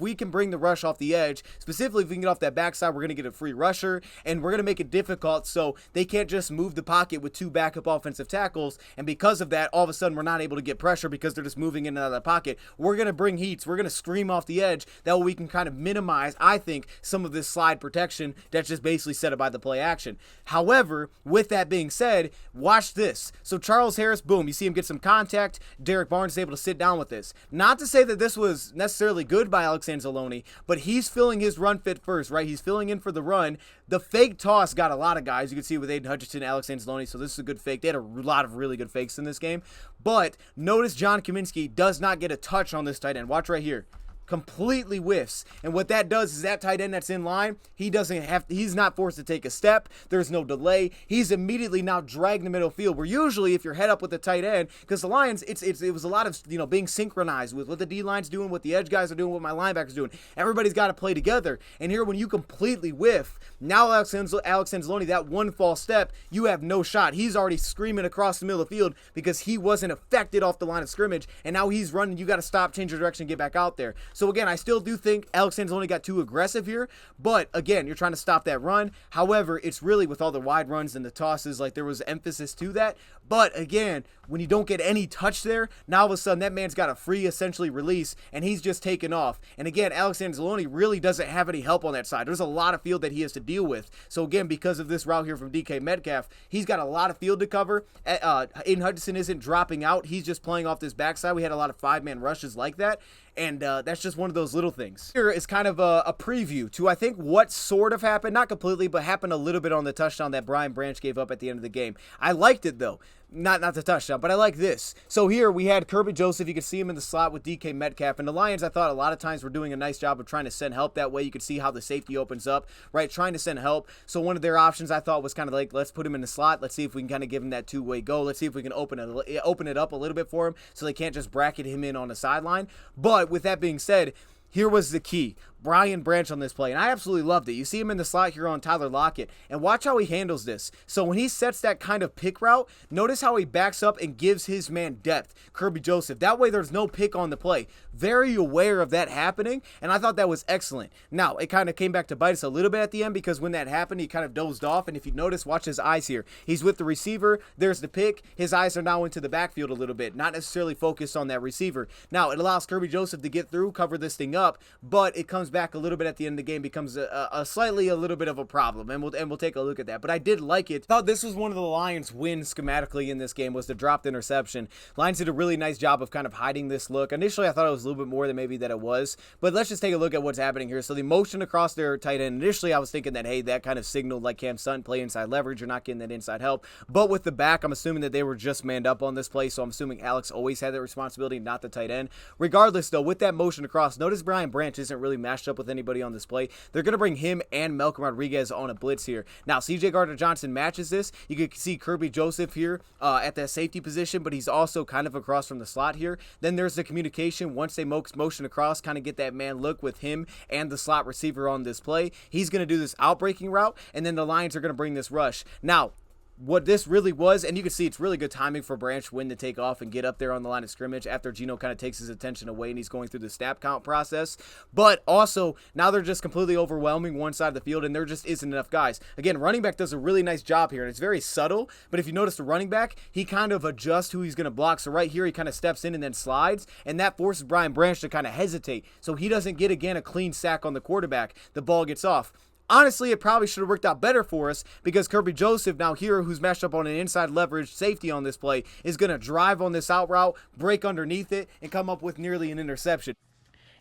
we can bring the rush off the edge, specifically if we can get off that backside, we're going to get a free rusher, and we're going to make it difficult so they can't just move the pocket with 2 backup offensive tackles. And because of that, all of a sudden we're not able to get pressure because they're just moving in and out of the pocket. We're going to bring heats. We're going to scream off the edge. That way we can kind of minimize, I think, some of this slide protection that's just basically set up by the play action. However, with that being said, watch this. So Charles Harris, boom, you see him get some contact. Derek Barnes is able to sit down with this. Not to say that this was necessarily good by Alex Anzalone, but he's filling his run fit first, right? He's filling in for the run. The fake toss got a lot of guys. You can see with Aiden Hutchinson, Alex Anzalone, so this is a good fake. They had a lot of really good fakes in this game. But notice John Kaminsky does not get a touch on this tight end. Watch right here. Completely whiffs, and what that does is that tight end that's in line, he's not forced to take a step. There's no delay. He's immediately now dragging the middle field, where usually if you're head up with the tight end, because the Lions, it was a lot of being synchronized with what the D line's doing, what the edge guys are doing, what my linebackers doing. Everybody's got to play together, and here when you completely whiff, now Alex Anzalone, that one false step, you have no shot. He's already screaming across the middle of the field because he wasn't affected off the line of scrimmage, and now he's running. You got to stop, change your direction, get back out there. So again, I still do think Alex Anzalone got too aggressive here, but again, you're trying to stop that run. However, it's really with all the wide runs and the tosses, like there was emphasis to that. But again, when you don't get any touch there, now all of a sudden that man's got a free essentially release and he's just taken off. And again, Alex Anzalone really doesn't have any help on that side. There's a lot of field that he has to deal with. So again, because of this route here from DK Metcalf, he's got a lot of field to cover. Aiden Hutchinson isn't dropping out. He's just playing off this backside. We had a lot of 5-man rushes like that. And that's just one of those little things. Here is kind of a preview to, I think, what sort of happened. Not completely, but happened a little bit on the touchdown that Brian Branch gave up at the end of the game. I liked it, though. Not the touchdown, but I like this. So here we had Kirby Joseph. You could see him in the slot with DK Metcalf. And the Lions, I thought a lot of times were doing a nice job of trying to send help that way. You could see how the safety opens up, right? Trying to send help. So one of their options I thought was kind of like, let's put him in the slot. Let's see if we can kind of give him that 2-way go. Let's see if we can open it up a little bit for him so they can't just bracket him in on the sideline. But with that being said, here was the key. Brian Branch on this play, and I absolutely loved it. You see him in the slot here on Tyler Lockett, and watch how he handles this. So when he sets that kind of pick route, notice how he backs up and gives his man depth, Kirby Joseph. That way there's no pick on the play. Very aware of that happening, and I thought that was excellent. Now, it kind of came back to bite us a little bit at the end because when that happened, he kind of dozed off, and if you notice, watch his eyes here. He's with the receiver. There's the pick. His eyes are now into the backfield a little bit, not necessarily focused on that receiver. Now, it allows Kirby Joseph to get through, cover this thing up, but it comes comes back a little bit at the end of the game, becomes a little bit of a problem, and we'll take a look at that. But I did like it. Thought this was one of the Lions' wins schematically in this game, was the dropped interception. Lions did a really nice job of kind of hiding this look. Initially, I thought it was a little bit more than maybe that it was, but let's just take a look at what's happening here. So the motion across their tight end, initially I was thinking that, hey, that kind of signaled like Cam Sutton play inside leverage, you're not getting that inside help. But with the back, I'm assuming that they were just manned up on this play, so I'm assuming Alex always had that responsibility, not the tight end. Regardless, though, with that motion across, notice Brian Branch isn't really matched up with anybody on this play. They're going to bring him and Malcolm Rodriguez on a blitz here. Now, C.J. Gardner-Johnson matches this. You can see Kirby Joseph here at that safety position, but he's also kind of across from the slot here. Then there's the communication. Once they motion across, kind of get that man look with him and the slot receiver on this play. He's going to do this outbreaking route, and then the Lions are going to bring this rush. Now, what this really was, and you can see it's really good timing for Branch when to take off and get up there on the line of scrimmage after Geno kind of takes his attention away and he's going through the snap count process. But also, now they're just completely overwhelming one side of the field, and there just isn't enough guys. Again, running back does a really nice job here, and it's very subtle, but if you notice the running back, he kind of adjusts who he's going to block. So right here, he kind of steps in and then slides, and that forces Brian Branch to kind of hesitate. So he doesn't get, again, a clean sack on the quarterback. The ball gets off. Honestly, it probably should have worked out better for us, because Kirby Joseph now here, who's matched up on an inside leverage safety on this play, is going to drive on this out route, break underneath it, and come up with nearly an interception.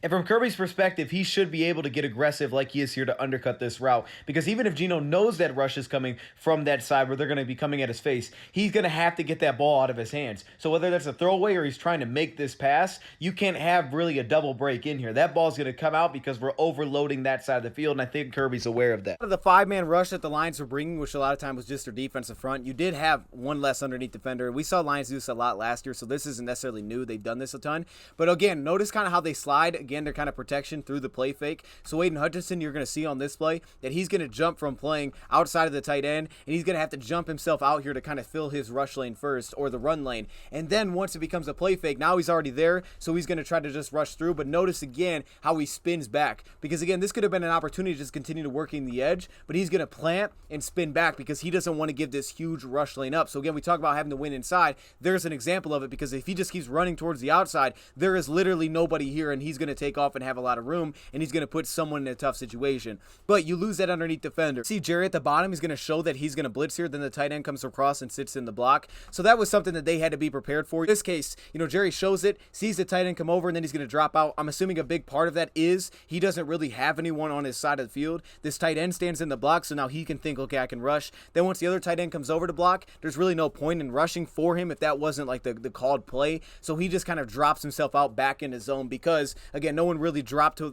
And from Kirby's perspective, he should be able to get aggressive like he is here to undercut this route. Because even if Geno knows that rush is coming from that side where they're going to be coming at his face, he's going to have to get that ball out of his hands. So whether that's a throwaway or he's trying to make this pass, you can't have really a double break in here. That ball's going to come out because we're overloading that side of the field, and I think Kirby's aware of that. Out of the five-man rush that the Lions were bringing, which a lot of times was just their defensive front, you did have one less underneath defender. We saw Lions do this a lot last year, so this isn't necessarily new. They've done this a ton. But again, notice kind of how they slide. Again, they're kind of protection through the play fake. So Aiden Hutchinson, you're going to see on this play that he's going to jump from playing outside of the tight end, and he's going to have to jump himself out here to kind of fill his rush lane first, or the run lane. And then once it becomes a play fake, now he's already there, so he's going to try to just rush through. But notice again how he spins back, because again, this could have been an opportunity to just continue to working the edge, but he's going to plant and spin back because he doesn't want to give this huge rush lane up. So again, we talk about having to win inside. There's an example of it, because if he just keeps running towards the outside, there is literally nobody here, and he's going to take off and have a lot of room, and he's going to put someone in a tough situation. But you lose that underneath defender. See Jerry at the bottom, he's going to show that he's going to blitz here, then the tight end comes across and sits in the block. So that was something that they had to be prepared for. In this case, Jerry shows it, sees the tight end come over, and then he's going to drop out. I'm assuming a big part of that is he doesn't really have anyone on his side of the field. This tight end stands in the block, so now he can think, okay, I can rush. Then once the other tight end comes over to block, there's really no point in rushing for him if that wasn't like the called play. So he just kind of drops himself out back in his zone, because again, no one really dropped to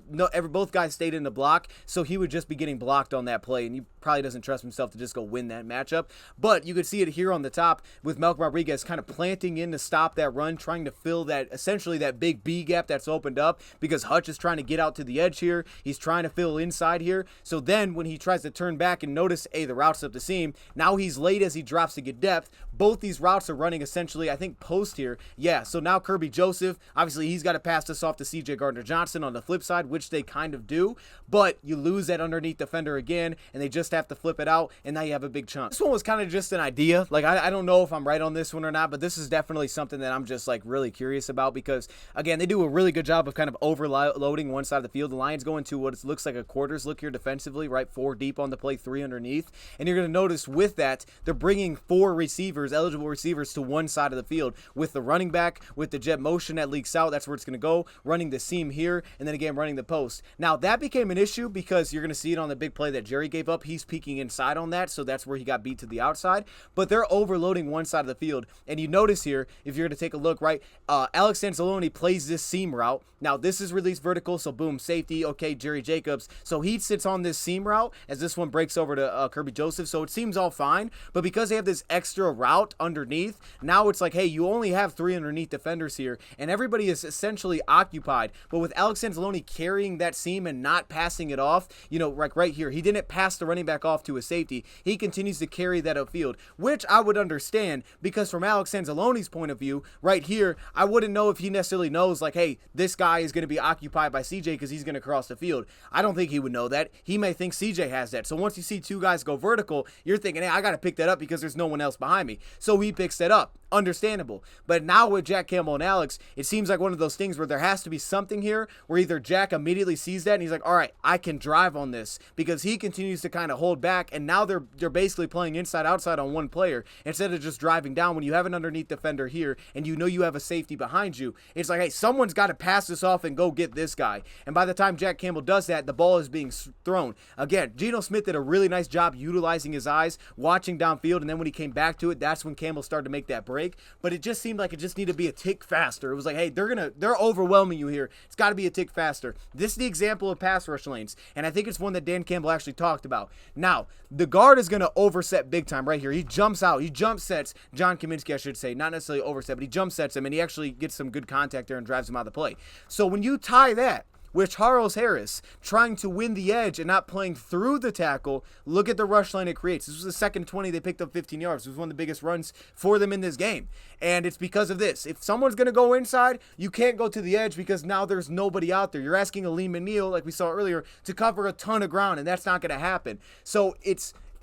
both guys stayed in the block, so he would just be getting blocked on that play, and he probably doesn't trust himself to just go win that matchup. But you could see it here on the top with Malcolm Rodriguez kind of planting in to stop that run, trying to fill that, essentially that big B gap that's opened up, because Hutch is trying to get out to the edge here. He's trying to fill inside here. So then when he tries to turn back and notice, hey, the route's up the seam, now he's late as he drops to get depth. Both these routes are running essentially, I think, post here. Yeah, so now Kirby Joseph, obviously he's got to pass this off to C.J. Gardner-Johnson on the flip side, which they kind of do, but you lose that underneath defender again, and they just have to flip it out, and now you have a big chunk. This one was kind of just an idea. Like, I don't know if I'm right on this one or not, but this is definitely something that I'm just like really curious about, because again, they do a really good job of kind of overloading one side of the field. The Lions go into what looks like a quarters look here defensively, right? 4 deep on the play, 3 underneath, and you're going to notice with that, they're bringing 4 receivers, eligible receivers, to one side of the field, with the running back, with the jet motion that leaks out, that's where it's going to go, running the seam here, and then again running the post. Now that became an issue because you're going to see it on the big play that Jerry gave up. He's peeking inside on that, so that's where he got beat to the outside, but they're overloading one side of the field. And you notice here, if you're going to take a look, right, Alex Anzalone plays this seam route. Now this is released vertical, so boom, safety, okay, Jerry Jacobs, so he sits on this seam route as this one breaks over to Kirby Joseph, so it seems all fine, but because they have this extra route underneath, now it's like, hey, you only have 3 underneath defenders here, and everybody is essentially occupied. But with Alex Anzalone carrying that seam and not passing it off, like right here, he didn't pass the running back off to a safety. He continues to carry that upfield, which I would understand, because from Alex Anzalone's point of view, right here, I wouldn't know if he necessarily knows, like, hey, this guy is going to be occupied by CJ because he's going to cross the field. I don't think he would know that. He may think CJ has that. So once you see 2 guys go vertical, you're thinking, hey, I got to pick that up because there's no one else behind me. So he picks that up. understandable. But now with Jack Campbell and Alex, it seems like one of those things where there has to be something here where either Jack immediately sees that and he's like, all right, I can drive on this, because he continues to kind of hold back, and now they're basically playing inside outside on one player instead of just driving down. When you have an underneath defender here and you know you have a safety behind you, it's like, hey, someone's got to pass this off and go get this guy. And by the time Jack Campbell does that, the ball is being thrown. Again, Geno Smith did a really nice job utilizing his eyes, watching downfield, and then when he came back to it, that's when Campbell started to make that break. But it just seemed like it just needed to be a tick faster. It was like, hey, they're overwhelming you here. It's got to be a tick faster. This is the example of pass rush lanes, and I think it's one that Dan Campbell actually talked about. Now, the guard is going to overset big time right here. He jumps out. He jump sets John Kaminsky, I should say. Not necessarily overset, but he jump sets him, and he actually gets some good contact there and drives him out of the play. So when you tie that with Charles Harris trying to win the edge and not playing through the tackle, look at the rush line it creates. This was the second 20. They picked up 15 yards. It was one of the biggest runs for them in this game. And it's because of this. If someone's going to go inside, you can't go to the edge because now there's nobody out there. You're asking Aleem Neal, like we saw earlier, to cover a ton of ground, and that's not going to happen. So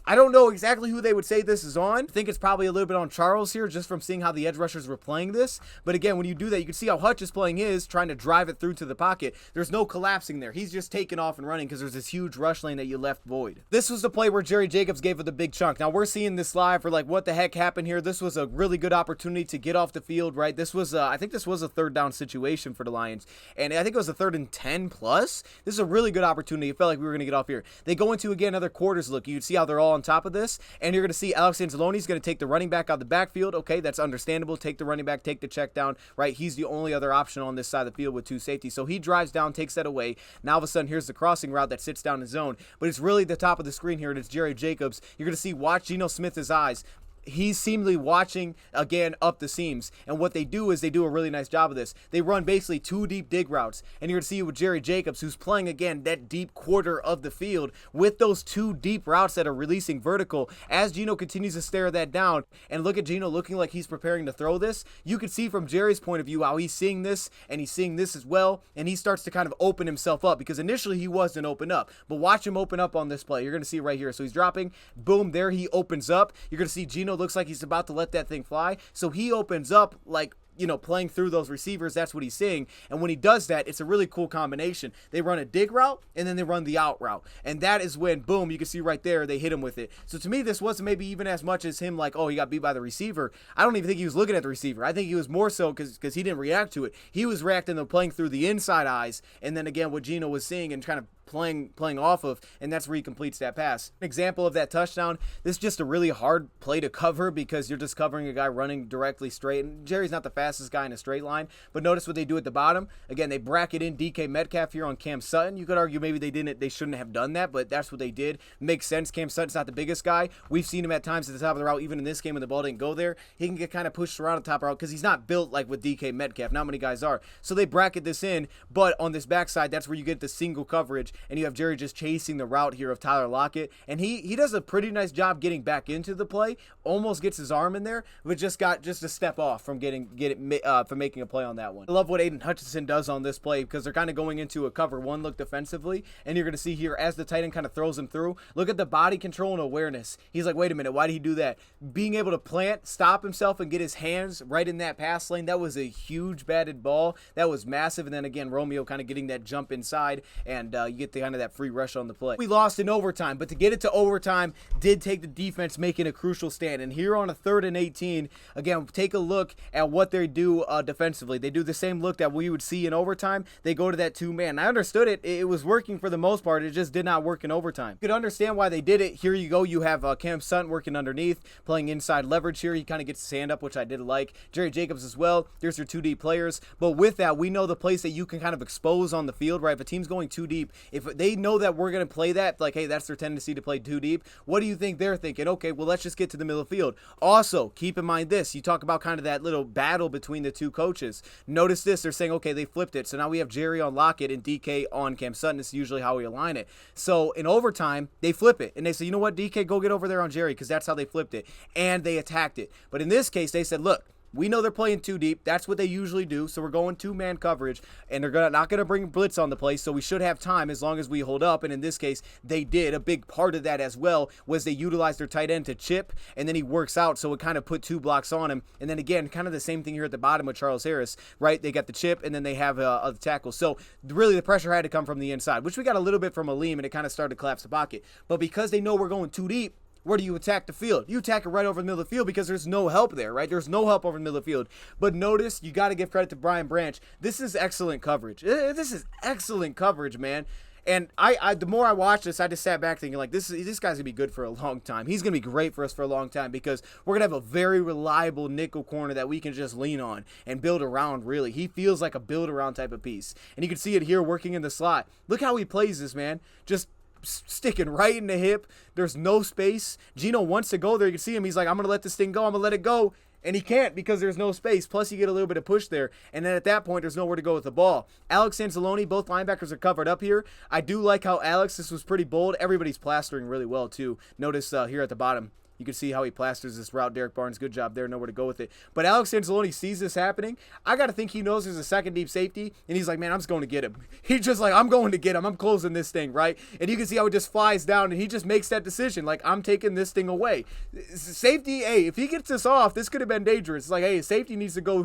I don't know exactly who they would say this is on. I think it's probably a little bit on Charles here, just from seeing how the edge rushers were playing this. But again, when you do that, you can see how Hutch is playing his, trying to drive it through to the pocket. There's no collapsing there. He's just taking off and running because there's this huge rush lane that you left void. This was the play where Jerry Jacobs gave it the big chunk. Now, we're seeing this live. We're like, what the heck happened here? This was a really good opportunity to get off the field, right? This was, I think this was a third down situation for the Lions. And I think it was a 3rd and 10 plus. This is a really good opportunity. It felt like we were going to get off here. They go into, again, another quarters look. You can see how they're all on top of this. And you're going to see Alex Anzalone is going to take the running back out of the backfield. Okay, that's understandable. Take the running back, take the check down, right? He's the only other option on this side of the field with 2 safeties. So he drives down, takes that away. Now, all of a sudden, here's the crossing route that sits down in zone. But it's really the top of the screen here, and it's Jerry Jacobs. You're going to see, watch Geno Smith's eyes. He's seemingly watching, again, up the seams. And what they do is they do a really nice job of this. They run basically 2 deep dig routes. And you're going to see with Jerry Jacobs, who's playing, again, that deep quarter of the field with those 2 deep routes that are releasing vertical. As Geno continues to stare that down, and look at Geno looking like he's preparing to throw this, you can see from Jerry's point of view how he's seeing this, and he's seeing this as well. And he starts to kind of open himself up, because initially he wasn't open up. But watch him open up on this play. You're going to see right here. So he's dropping. Boom, there he opens up. You're going to see Geno looks like he's about to let that thing fly. So he opens up like, you know, playing through those receivers. That's what he's seeing. And when he does that, it's a really cool combination. They run a dig route and then they run the out route. And that is when, boom, you can see right there, they hit him with it. So to me, this wasn't maybe even as much as him like, oh, he got beat by the receiver. I don't even think he was looking at the receiver. I think he was more so because he didn't react to it. He was reacting to playing through the inside eyes. And then again, what Geno was seeing and kind of playing off of, and that's where he completes that pass. An example of that touchdown, this is just a really hard play to cover because you're just covering a guy running directly straight, and Jerry's not the fastest guy in a straight line, but notice what they do at the bottom. Again, they bracket in DK Metcalf here on Cam Sutton. You could argue maybe they shouldn't have done that, but that's what they did. Makes sense. Cam Sutton's not the biggest guy. We've seen him at times at the top of the route, even in this game when the ball didn't go there. He can get kind of pushed around the top of the route because he's not built like with DK Metcalf. Not many guys are. So they bracket this in, but on this backside, that's where you get the single coverage, and you have Jerry just chasing the route here of Tyler Lockett, and he does a pretty nice job getting back into the play, almost gets his arm in there, but just got a step off from from making a play on that one. I love what Aiden Hutchinson does on this play because they're kind of going into a cover 1 look defensively, and you're going to see here as the tight end kind of throws him through, look at the body control and awareness. He's like, wait a minute, why did he do that? Being able to plant, stop himself, and get his hands right in that pass lane, that was a huge batted ball. That was massive, and then again, Romeo kind of getting that jump inside, and you get the kind of that free rush on the play. We lost in overtime, but to get it to overtime did take the defense making a crucial stand. And here on a 3rd and 18, again, take a look at what they do defensively. They do the same look that we would see in overtime. They go to that 2-man. I understood it. It was working for the most part. It just did not work in overtime. You could understand why they did it. Here you go. You have Cam Sutton working underneath, playing inside leverage here. He kind of gets his hand up, which I did like. Jerry Jacobs as well. There's your 2 deep players. But with that, we know the place that you can kind of expose on the field, right? If a team's going too deep, if they know that we're going to play that, like, hey, that's their tendency to play too deep, what do you think they're thinking? Okay, well, let's just get to the middle of the field. Also, keep in mind this. You talk about kind of that little battle between the 2 coaches. Notice this. They're saying, okay, they flipped it. So now we have Jerry on Lockett and DK on Cam Sutton. This is usually how we align it. So in overtime, they flip it. And they say, you know what, DK, go get over there on Jerry, because that's how they flipped it. And they attacked it. But in this case, they said, look, We know they're playing too deep. That's what they usually do. So we're going 2-man coverage, and they're not going to bring blitz on the play. So we should have time as long as we hold up. And in this case, they did. A big part of that as well was they utilized their tight end to chip, and then he works out. So it kind of put 2 blocks on him. And then again, kind of the same thing here at the bottom with Charles Harris, right? They got the chip, and then they have a tackle. So really the pressure had to come from the inside, which we got a little bit from Aleem, and it kind of started to collapse the pocket. But because they know we're going too deep, where do you attack the field? You attack it right over the middle of the field because there's no help there, right? There's no help over the middle of the field. But notice, you got to give credit to Brian Branch. This is excellent coverage. This is excellent coverage, man. And the more I watched this, I just sat back thinking, like, this guy's going to be good for a long time. He's going to be great for us for a long time because we're going to have a very reliable nickel corner that we can just lean on and build around, really. He feels like a build-around type of piece. And you can see it here working in the slot. Look how he plays this, man. Just sticking right in the hip. There's no space. Gino wants to go there. You can see him. He's like, I'm going to let this thing go. I'm going to let it go. And he can't because there's no space. Plus, you get a little bit of push there. And then at that point, there's nowhere to go with the ball. Alex Anzalone, both linebackers are covered up here. I do like how Alex, this was pretty bold. Everybody's plastering really well, too. Notice here at the bottom. You can see how he plasters this route. Derek Barnes, good job there. Nowhere to go with it. But Alex Anzalone sees this happening. I got to think he knows there's a second deep safety. And he's like, man, I'm just going to get him. He's just like, I'm going to get him. I'm closing this thing, right? And you can see how it just flies down. And he just makes that decision. Like, I'm taking this thing away. Safety, hey, if he gets this off, this could have been dangerous. It's like, hey, safety needs to go,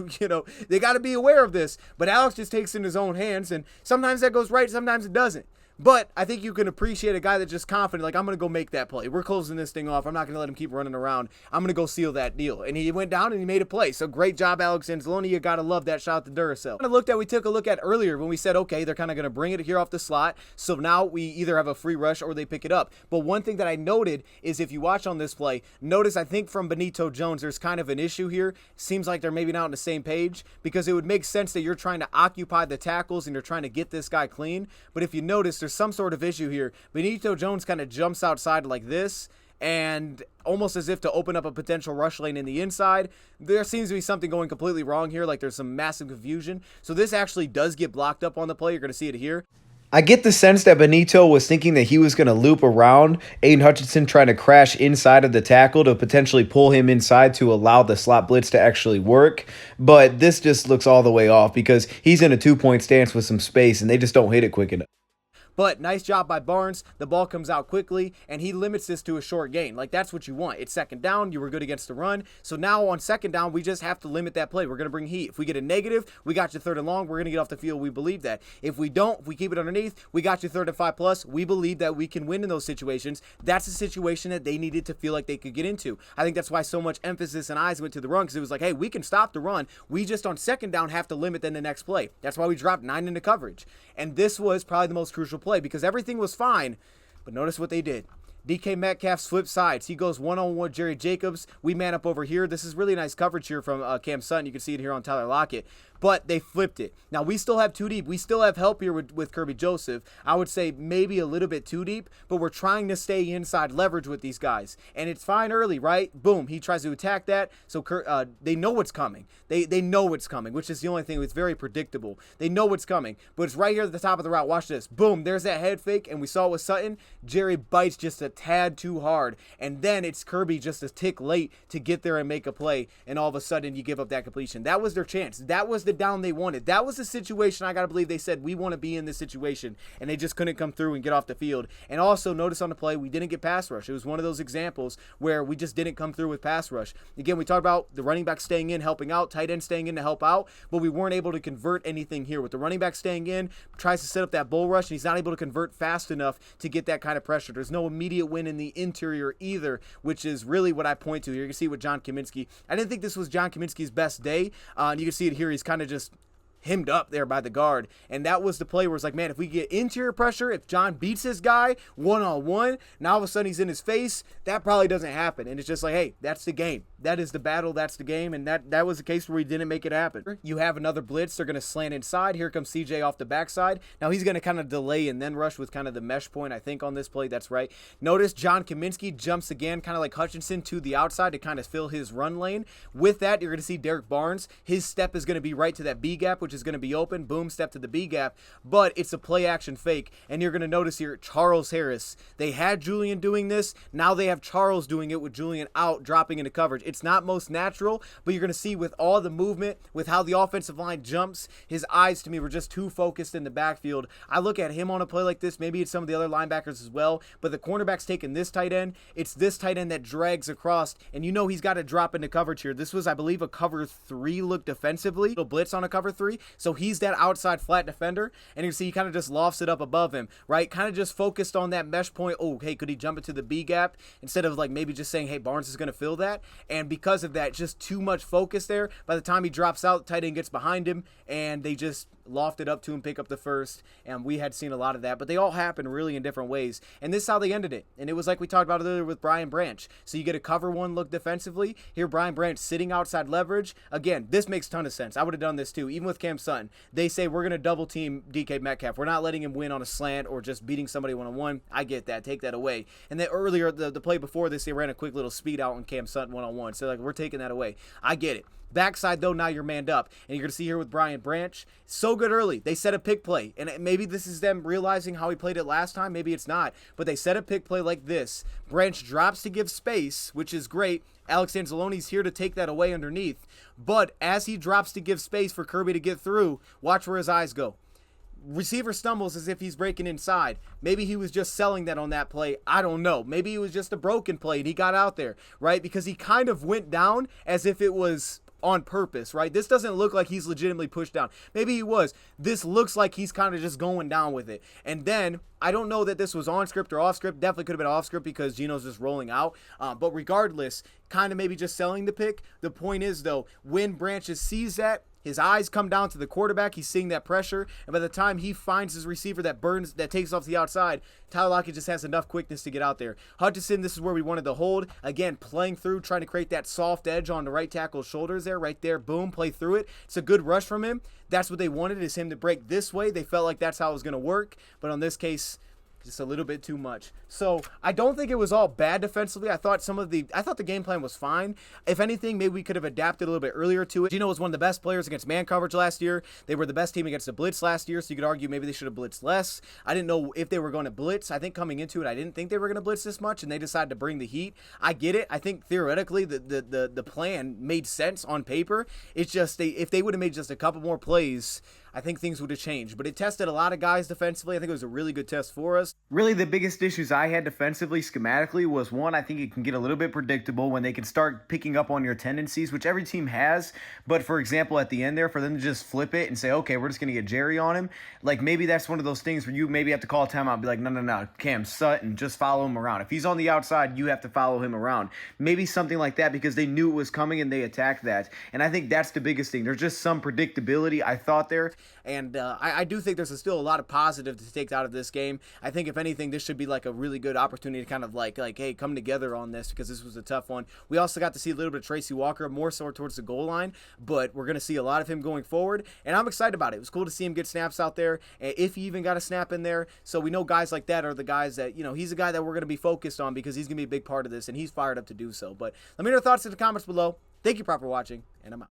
they got to be aware of this. But Alex just takes it in his own hands. And sometimes that goes right. Sometimes it doesn't. But I think you can appreciate a guy that's just confident, like, I'm going to go make that play. We're closing this thing off. I'm not going to let him keep running around. I'm going to go seal that deal. And he went down and he made a play. So great job, Alex Anzalone. You got to love that shot to Duracell. We took a look at earlier when we said, okay, they're kind of going to bring it here off the slot. So now we either have a free rush or they pick it up. But one thing that I noted is if you watch on this play, notice I think from Benito Jones, there's kind of an issue here. Seems like they're maybe not on the same page because it would make sense that you're trying to occupy the tackles and you're trying to get this guy clean. But if you notice, there's some sort of issue here. Benito Jones kind of jumps outside like this and almost as if to open up a potential rush lane in the inside. There seems to be something going completely wrong here, like there's some massive confusion. So this actually does get blocked up on the play. You're going to see it here. I get the sense that Benito was thinking that he was going to loop around Aiden Hutchinson, trying to crash inside of the tackle to potentially pull him inside to allow the slot blitz to actually work. But this just looks all the way off because he's in a 2-point stance with some space and they just don't hit it quick enough. But nice job by Barnes. The ball comes out quickly, and he limits this to a short gain. Like, that's what you want. It's second down. You were good against the run. So now on second down, we just have to limit that play. We're going to bring heat. If we get a negative, we got you third and long. We're going to get off the field. We believe that. If we don't, if we keep it underneath, we got you third and 5+. We believe that we can win in those situations. That's a situation that they needed to feel like they could get into. I think that's why so much emphasis and eyes went to the run because it was like, hey, we can stop the run. We just on second down have to limit then the next play. That's why we dropped 9 into coverage. And this was probably the most crucial play because everything was fine, but notice what they did. DK Metcalf flips sides. He goes one-on-one with Jerry Jacobs. We man up over here. This is really nice coverage here from Cam Sutton. You can see it here on Tyler Lockett. But they flipped it. Now, we still have too deep. We still have help here with Kirby Joseph. I would say maybe a little bit too deep, but we're trying to stay inside leverage with these guys. And it's fine early, right? Boom. He tries to attack that. So they know what's coming. They know what's coming, which is the only thing that's very predictable. They know what's coming. But it's right here at the top of the route. Watch this. Boom. There's that head fake, and we saw it with Sutton. Jerry bites just a tad too hard. And then it's Kirby just a tick late to get there and make a play. And all of a sudden, you give up that completion. That was their chance. That was the down they wanted. That was the situation. I got to believe they said, we want to be in this situation. And they just couldn't come through and get off the field. And also, notice on the play, we didn't get pass rush. It was one of those examples where we just didn't come through with pass rush. Again, we talked about the running back staying in, helping out, tight end staying in to help out, but we weren't able to convert anything here. With the running back staying in, tries to set up that bull rush, and he's not able to convert fast enough to get that kind of pressure. There's no immediate win in the interior either, which is really what I point to here. You can see with John Kaminsky. I didn't think this was John Kaminsky's best day. And you can see it here. He's kind of just hemmed up there by the guard, and that was the play where it's like, man, if we get interior pressure, if John beats this guy one-on-one, now all of a sudden he's in his face, that probably doesn't happen. And it's just like, hey, that's the game. That is the battle. That's the game. And that was the case where we didn't make it happen. You have another blitz. They're going to slant inside. Here comes CJ off the backside. Now he's going to kind of delay and then rush with kind of the mesh point, I think, on this play. That's right. Notice John Kaminsky jumps again, kind of like Hutchinson, to the outside to kind of fill his run lane. With that, you're going to see Derek Barnes. His step is going to be right to that B gap, which is is going to be open. Boom, step to the B gap. But it's a play action fake. And you're going to notice here, Charles Harris. They had Julian doing this. Now they have Charles doing it with Julian out, dropping into coverage. It's not most natural, but you're going to see with all the movement, with how the offensive line jumps, his eyes to me were just too focused in the backfield. I look at him on a play like this. Maybe it's some of the other linebackers as well. But the cornerback's taking this tight end. It's this tight end that drags across. And you know he's got to drop into coverage here. This was, I believe, a cover 3 look defensively. A blitz on a cover 3. So he's that outside flat defender. And you see he kind of just lofts it up above him, right? Kind of just focused on that mesh point. Oh, hey, could he jump into the B gap? Instead of like maybe just saying, hey, Barnes is going to fill that. And because of that, just too much focus there. By the time he drops out, the tight end gets behind him. And they just loft it up to him, pick up the first. And we had seen a lot of that. But they all happen really in different ways. And this is how they ended it. And it was like we talked about earlier with Brian Branch. So you get a cover 1 look defensively. Here, Brian Branch sitting outside leverage. Again, this makes a ton of sense. I would have done this too, even with Cam Sutton. They say we're going to double team DK Metcalf. We're not letting him win on a slant or just beating somebody one-on-one. I get that. Take that away. And then earlier, the play before this, they ran a quick little speed out on Cam Sutton one-on-one. So like, we're taking that away. I get it. Backside, though, now you're manned up. And you're going to see here with Brian Branch, so good early. They set a pick play. And maybe this is them realizing how he played it last time. Maybe it's not. But they set a pick play like this. Branch drops to give space, which is great. Alex Anzalone's here to take that away underneath. But as he drops to give space for Kirby to get through, watch where his eyes go. Receiver stumbles as if he's breaking inside. Maybe he was just selling that on that play. I don't know. Maybe it was just a broken play and he got out there, right? Because he kind of went down as if it was on purpose, right? This doesn't look like he's legitimately pushed down. Maybe he was. This looks like he's kind of just going down with it. And then, I don't know that this was on script or off script. Definitely could have been off script because Gino's just rolling out. But regardless, kind of maybe just selling the pick. The point is, though, when Branches sees that, his eyes come down to the quarterback. He's seeing that pressure. And by the time he finds his receiver that takes off the outside, Tyler Lockett just has enough quickness to get out there. Hutchinson, this is where we wanted to hold. Again, playing through, trying to create that soft edge on the right tackle's shoulders there, right there. Boom, play through it. It's a good rush from him. That's what they wanted, is him to break this way. They felt like that's how it was going to work. But on this case, just a little bit too much. So I don't think it was all bad defensively. I thought the game plan was fine. If anything, maybe we could have adapted a little bit earlier to it. Gino was one of the best players against man coverage last year. They were the best team against the blitz last year, so you could argue maybe they should have blitzed less. I didn't know if they were going to blitz. I think coming into it, I didn't think they were going to blitz this much, and they decided to bring the heat. I get it. I think theoretically the plan made sense on paper. It's just if they would have made just a couple more plays, I think things would have changed. But it tested a lot of guys defensively. I think it was a really good test for us. Really, the biggest issues I had defensively, schematically, was one, I think it can get a little bit predictable when they can start picking up on your tendencies, which every team has. But for example, at the end there, for them to just flip it and say, okay, we're just going to get Jerry on him. Like maybe that's one of those things where you maybe have to call a timeout and be like, no, Cam Sutton, just follow him around. If he's on the outside, you have to follow him around. Maybe something like that because they knew it was coming and they attacked that. And I think that's the biggest thing. There's just some predictability, I thought, there. And I do think there's still a lot of positive to take out of this game. I think, if anything, this should be like a really good opportunity to kind of like hey, come together on this because this was a tough one. We also got to see a little bit of Tracy Walker, more so towards the goal line, but we're going to see a lot of him going forward, and I'm excited about it. It was cool to see him get snaps out there, if he even got a snap in there. So we know guys like that are the guys that, he's a guy that we're going to be focused on because he's going to be a big part of this, and he's fired up to do so. But let me know your thoughts in the comments below. Thank you for watching, and I'm out.